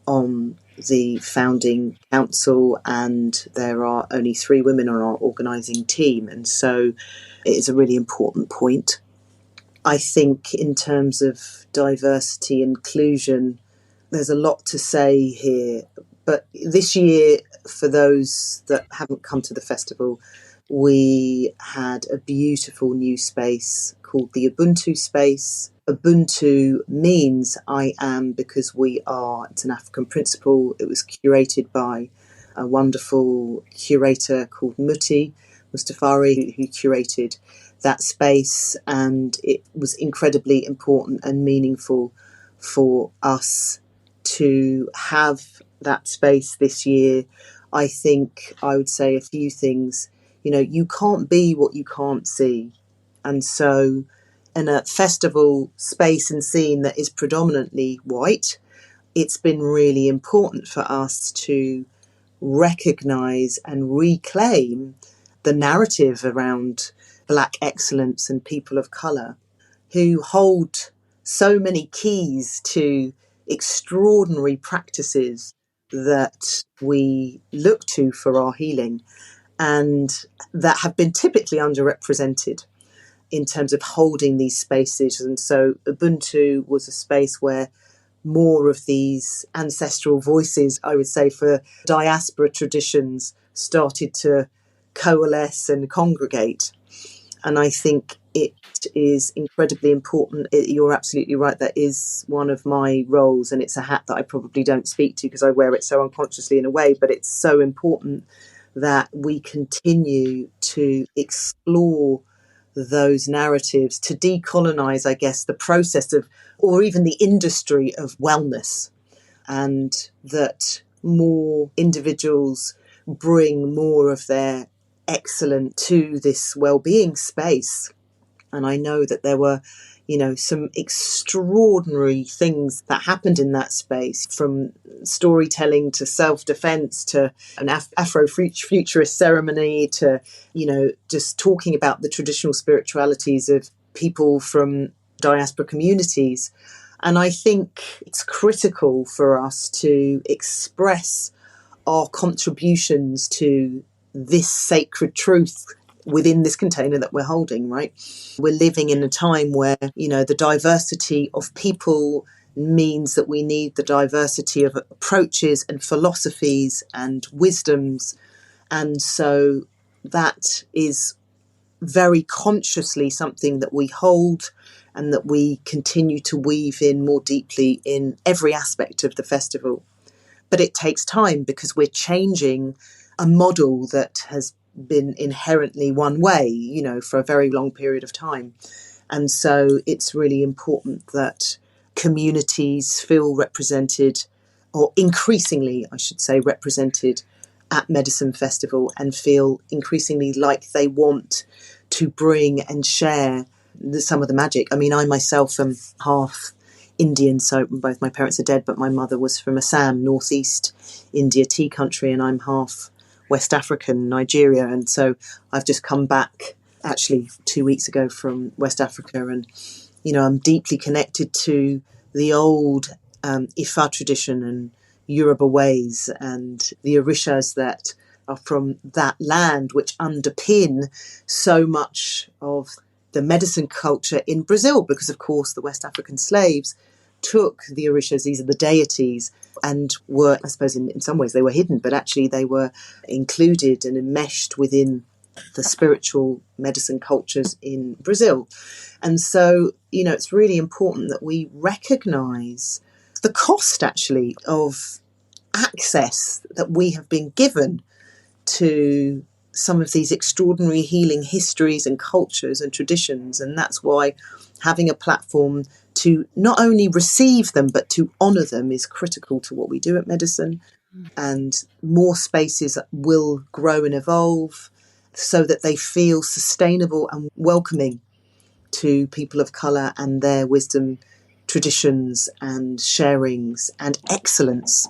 on the founding council, and there are only 3 women on our organising team. And so it is a really important point. I think in terms of diversity inclusion, there's a lot to say here. But this year, for those that haven't come to the festival, we had a beautiful new space called the Ubuntu space. Ubuntu means I am because we are. It's an African principle. It was curated by a wonderful curator called Mustafari, who curated that space, and it was incredibly important and meaningful for us to have that space this year. I think I would say a few things. You can't be what you can't see. And so, in a festival space and scene that is predominantly white, it's been really important for us to recognise and reclaim the narrative around Black excellence and people of colour who hold so many keys to extraordinary practices that we look to for our healing, and that have been typically underrepresented in terms of holding these spaces. And so Ubuntu was a space where more of these ancestral voices, I would say, for diaspora traditions started to coalesce and congregate. And I think it is incredibly important. You're absolutely right. That is one of my roles, and it's a hat that I probably don't speak to because I wear it so unconsciously in a way, but it's so important that we continue to explore those narratives, to decolonize, I guess, the process of, or even the industry of wellness, and that more individuals bring more of their excellent to this well-being space. And I know that there were, some extraordinary things that happened in that space, from storytelling to self-defense to an Afro-futurist ceremony to, just talking about the traditional spiritualities of people from diaspora communities. And I think it's critical for us to express our contributions to this sacred truth within this container that we're holding, right? We're living in a time where, the diversity of people means that we need the diversity of approaches and philosophies and wisdoms. And so that is very consciously something that we hold and that we continue to weave in more deeply in every aspect of the festival. But it takes time because we're changing a model that has been inherently one way, for a very long period of time. And so it's really important that communities feel represented, or increasingly, I should say, represented at Medicine Festival, and feel increasingly like they want to bring and share some of the magic. I mean, I myself am half Indian, so both my parents are dead, but my mother was from Assam, northeast India, tea country, and I'm half West African, Nigeria. And so I've just come back actually 2 weeks ago from West Africa, and I'm deeply connected to the old Ifa tradition and Yoruba ways, and the orishas that are from that land, which underpin so much of the medicine culture in Brazil, because of course the West African slaves took the orishas, these are the deities, and were, I suppose in some ways they were hidden, but actually they were included and enmeshed within the spiritual medicine cultures in Brazil. And so, it's really important that we recognise the cost actually of access that we have been given to some of these extraordinary healing histories and cultures and traditions. And that's why having a platform to not only receive them, but to honour them is critical to what we do at Medicine. And more spaces will grow and evolve so that they feel sustainable and welcoming to people of colour and their wisdom, traditions and sharings and excellence.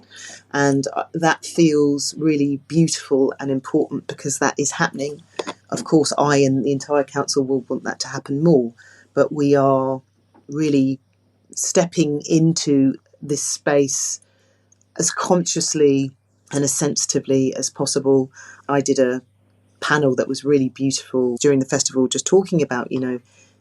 And that feels really beautiful and important, because that is happening. Of course, I and the entire council will want that to happen more, but we are really stepping into this space as consciously and as sensitively as possible. I did a panel that was really beautiful during the festival, just talking about,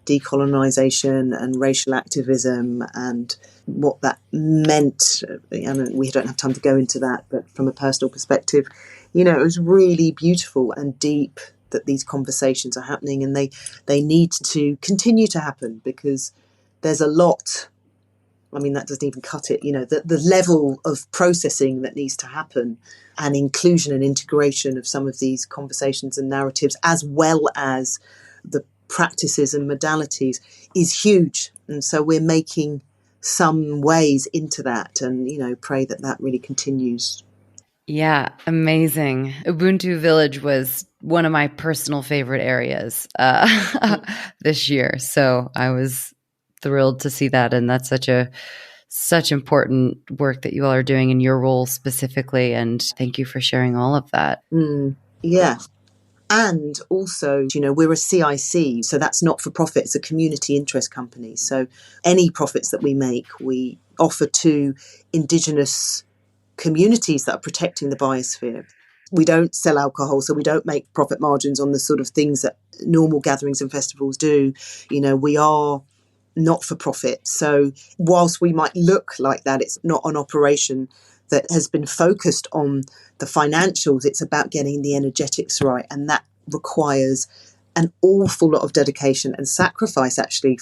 decolonisation and racial activism and what that meant. And we don't have time to go into that, but from a personal perspective, it was really beautiful and deep that these conversations are happening, and they need to continue to happen, because there's a lot. I mean, that doesn't even cut it, the level of processing that needs to happen, and inclusion and integration of some of these conversations and narratives, as well as the practices and modalities, is huge. And so we're making some ways into that, and, pray that that really continues. Yeah, amazing. Ubuntu Village was one of my personal favorite areas this year. So I was thrilled to see that. And that's such important work that you all are doing in your role specifically. And thank you for sharing all of that. Yeah. And also, we're a CIC, so that's not for profit. It's a community interest company. So any profits that we make, we offer to indigenous communities that are protecting the biosphere. We don't sell alcohol, so we don't make profit margins on the sort of things that normal gatherings and festivals do. We are not for profit. So whilst we might look like that, it's not an operation that has been focused on the financials. It's about getting the energetics right. And that requires an awful lot of dedication and sacrifice, actually.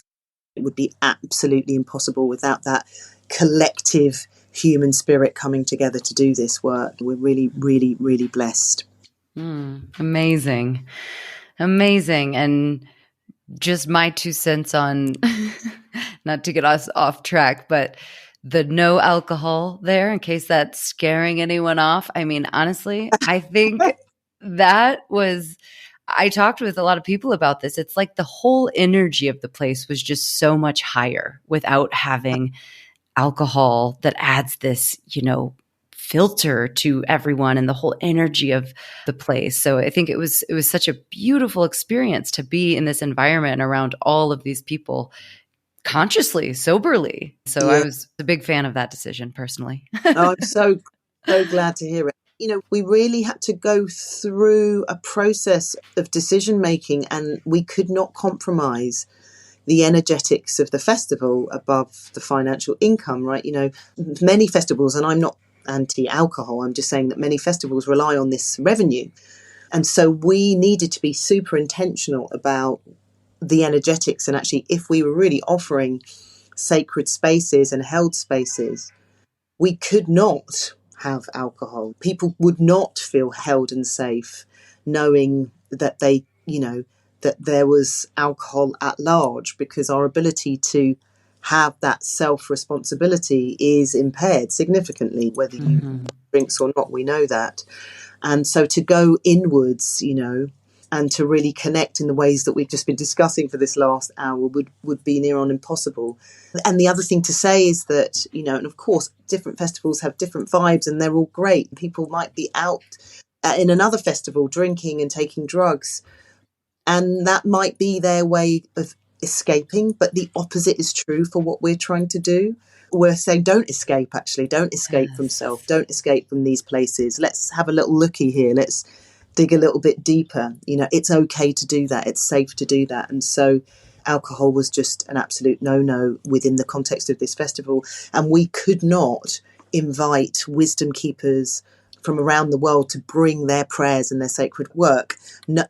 It would be absolutely impossible without that collective human spirit coming together to do this work. We're really, really, really blessed. Amazing. And just my 2 cents on, not to get us off track, but the no alcohol there, in case that's scaring anyone off. I mean, honestly, I think I talked with a lot of people about this. It's like the whole energy of the place was just so much higher without having alcohol that adds this, filter to everyone and the whole energy of the place. So I think it was such a beautiful experience to be in this environment around all of these people, consciously, soberly. So yeah. I was a big fan of that decision personally. Oh, I'm so glad to hear it. We really had to go through a process of decision making, and we could not compromise the energetics of the festival above the financial income, right? Many festivals, and I'm not anti-alcohol, I'm just saying that many festivals rely on this revenue. And so we needed to be super intentional about the energetics. And actually, if we were really offering sacred spaces and held spaces, we could not have alcohol. People would not feel held and safe knowing that that there was alcohol at large, because our ability to have that self-responsibility is impaired significantly, whether you drinks or not, we know that. And so to go inwards, and to really connect in the ways that we've just been discussing for this last hour would be near on impossible. And the other thing to say is that, and of course, different festivals have different vibes and they're all great. People might be out in another festival drinking and taking drugs, and that might be their way of escaping. But the opposite is true for what we're trying to do. We're saying don't escape, actually. Don't escape from self. Don't escape from these places. Let's have a little looky here. Let's dig a little bit deeper. It's okay to do that. It's safe to do that. And so alcohol was just an absolute no-no within the context of this festival. And we could not invite wisdom keepers from around the world to bring their prayers and their sacred work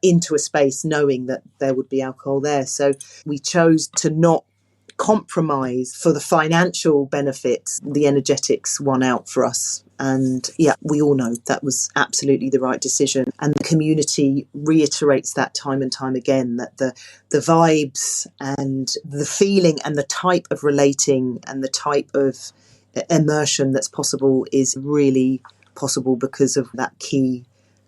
into a space knowing that there would be alcohol there. So we chose to not compromise for the financial benefits. The energetics won out for us. And yeah, we all know that was absolutely the right decision. And the community reiterates that time and time again, that the vibes and the feeling and the type of relating and the type of immersion that's possible is really possible because of that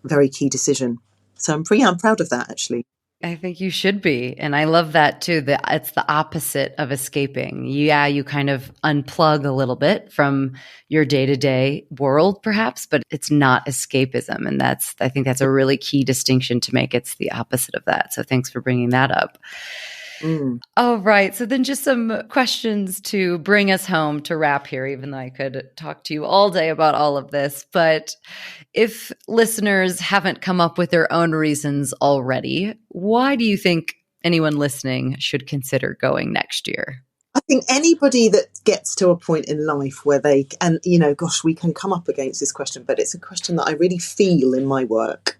very key decision. So I'm proud of that, actually. I think you should be. And I love that too. It's the opposite of escaping. Yeah, you kind of unplug a little bit from your day-to-day world, perhaps, but it's not escapism. And I think that's a really key distinction to make. It's the opposite of that. So thanks for bringing that up. All right. So then just some questions to bring us home to wrap here, even though I could talk to you all day about all of this. But if listeners haven't come up with their own reasons already, why do you think anyone listening should consider going next year? I think anybody that gets to a point in life where we can come up against this question, but it's a question that I really feel in my work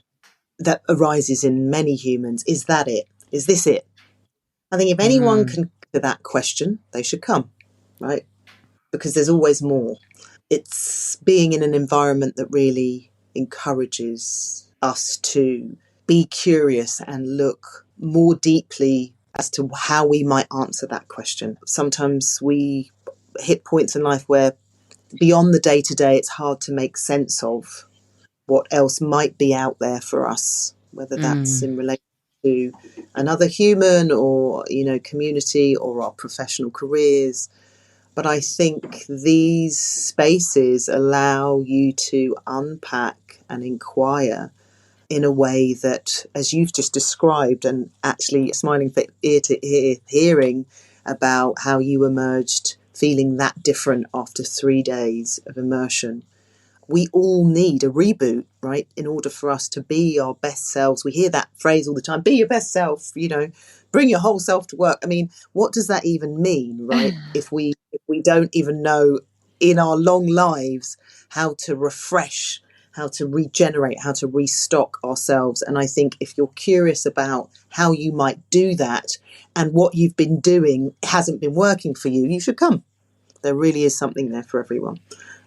that arises in many humans. Is that it? Is this it? I think if anyone can answer that question, they should come, right? Because there's always more. It's being in an environment that really encourages us to be curious and look more deeply as to how we might answer that question. Sometimes we hit points in life where beyond the day-to-day, it's hard to make sense of what else might be out there for us, whether that's in relation to another human or, community or our professional careers. But I think these spaces allow you to unpack and inquire in a way that, as you've just described, and actually smiling for ear to ear, hearing about how you emerged feeling that different after 3 days of immersion. We all need a reboot, right? In order for us to be our best selves. We hear that phrase all the time, be your best self, bring your whole self to work. I mean, what does that even mean, right? If we don't even know in our long lives how to refresh, how to regenerate, how to restock ourselves. And I think if you're curious about how you might do that and what you've been doing hasn't been working for you, you should come. There really is something there for everyone.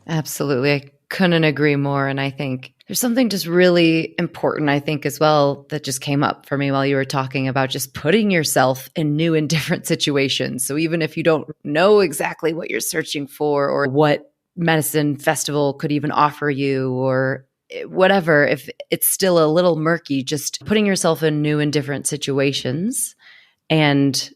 Absolutely. I couldn't agree more. And I think there's something just really important, I think, as well, that just came up for me while you were talking about just putting yourself in new and different situations. So even if you don't know exactly what you're searching for or what medicine festival could even offer you or whatever, if it's still a little murky, just putting yourself in new and different situations and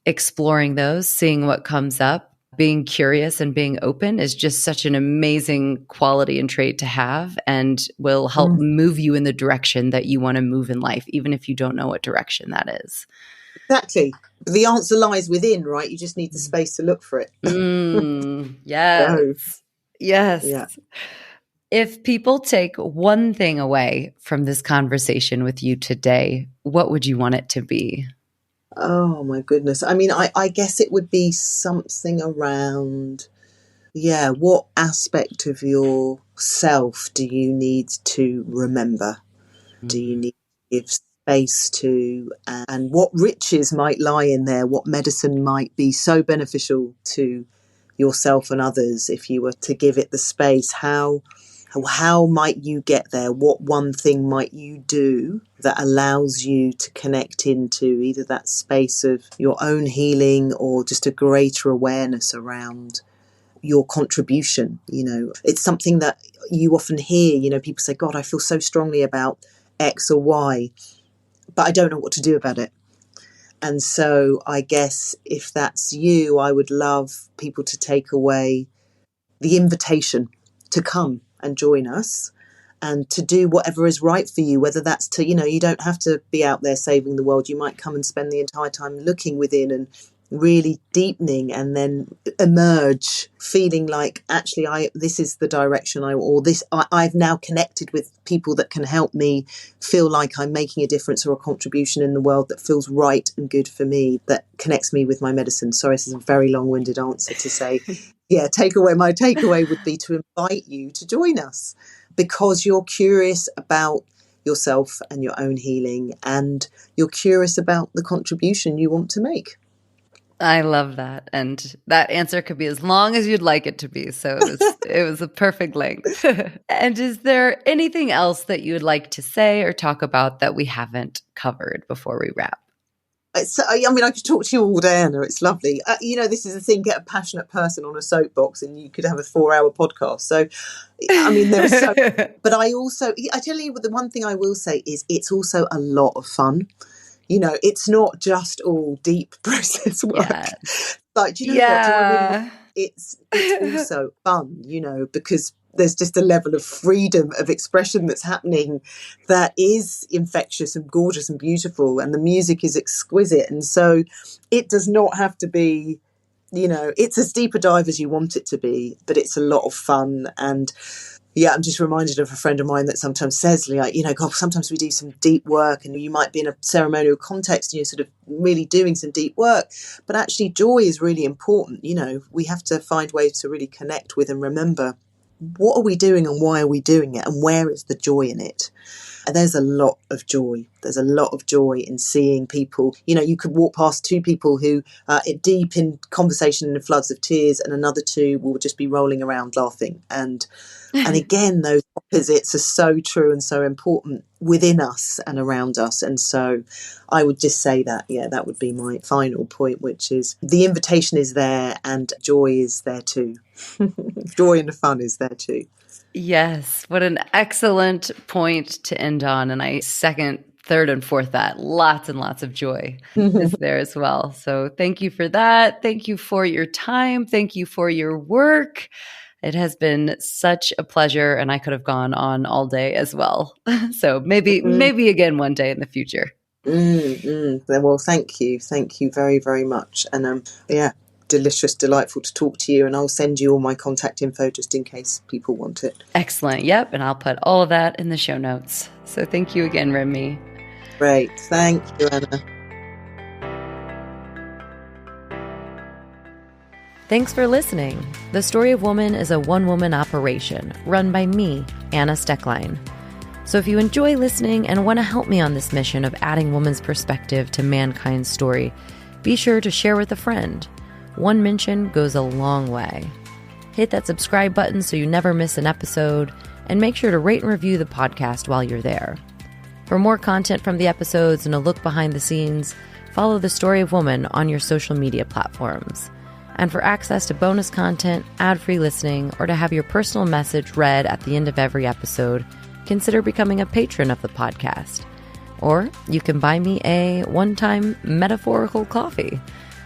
exploring those, seeing what comes up, being curious and being open is just such an amazing quality and trait to have, and will help move you in the direction that you want to move in life, even if you don't know what direction that is. Exactly. The answer lies within, right? You just need the space to look for it. Yes. So, yes. Yeah. If people take one thing away from this conversation with you today, what would you want it to be? Oh, my goodness. I mean, I guess it would be something around, what aspect of yourself do you need to remember? Do you need to give space to? And what riches might lie in there? What medicine might be so beneficial to yourself and others if you were to give it the space? How How might you get there? What one thing might you do that allows you to connect into either that space of your own healing or just a greater awareness around your contribution? It's something that you often hear, people say, God, I feel so strongly about X or Y, but I don't know what to do about it. And so I guess if that's you, I would love people to take away the invitation to come and join us and to do whatever is right for you, whether that's to, you don't have to be out there saving the world. You might come and spend the entire time looking within and really deepening, and then emerge feeling like, actually, this is the direction I've now connected with people that can help me feel like I'm making a difference or a contribution in the world that feels right and good for me, that connects me with my medicine. Sorry, this is a very long-winded answer to say, my takeaway would be to invite you to join us because you're curious about yourself and your own healing, and you're curious about the contribution you want to make. I love that. And that answer could be as long as you'd like it to be. So it was a perfect length. And is there anything else that you would like to say or talk about that we haven't covered before we wrap? I could talk to you all day, Anna. It's lovely. This is the thing, get a passionate person on a soapbox and you could have a 4-hour podcast. So, there's so, but I tell you, the one thing I will say is it's also a lot of fun. It's not just all deep process work. Yeah. But what? It's also fun, because there's just a level of freedom of expression that's happening that is infectious and gorgeous and beautiful, and the music is exquisite. And so it does not have to be, it's as deep a dive as you want it to be, but it's a lot of fun. And yeah, I'm just reminded of a friend of mine that sometimes says, like, God, sometimes we do some deep work and you might be in a ceremonial context and you're sort of really doing some deep work, but actually joy is really important. We have to find ways to really connect with and remember, what are we doing and why are we doing it and where is the joy in it? And there's a lot of joy. There's a lot of joy in seeing people. You could walk past two people who are deep in conversation in floods of tears, and another two will just be rolling around laughing. And again, those opposites are so true and so important within us and around us. And so I would just say that, that would be my final point, which is the invitation is there and joy is there too. Joy and the fun is there too. Yes, what an excellent point to end on. And I second, third, and fourth that. Lots and lots of joy is there as well. So thank you for that. Thank you for your time. Thank you for your work. It has been such a pleasure, and I could have gone on all day as well. So maybe again one day in the future. Well, thank you. Thank you very, very much. And delicious, delightful to talk to you, and I'll send you all my contact info just in case people want it. Excellent. Yep. And I'll put all of that in the show notes. So thank you again, Remi. Great. Thank you, Anna. Thanks for listening. The Story of Woman is a one-woman operation run by me, Anna Stecklein. So if you enjoy listening and want to help me on this mission of adding woman's perspective to mankind's story, be sure to share with a friend. One mention goes a long way. Hit that subscribe button so you never miss an episode, and make sure to rate and review the podcast while you're there. For more content from the episodes and a look behind the scenes, follow The Story of Woman on your social media platforms. And for access to bonus content, ad-free listening, or to have your personal message read at the end of every episode, consider becoming a patron of the podcast. Or you can buy me a one-time metaphorical coffee.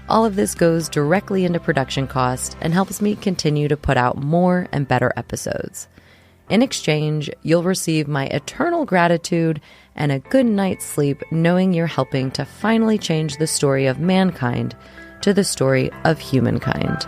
All of this goes directly into production cost and helps me continue to put out more and better episodes. In exchange, you'll receive my eternal gratitude and a good night's sleep knowing you're helping to finally change the story of mankind to the story of humankind.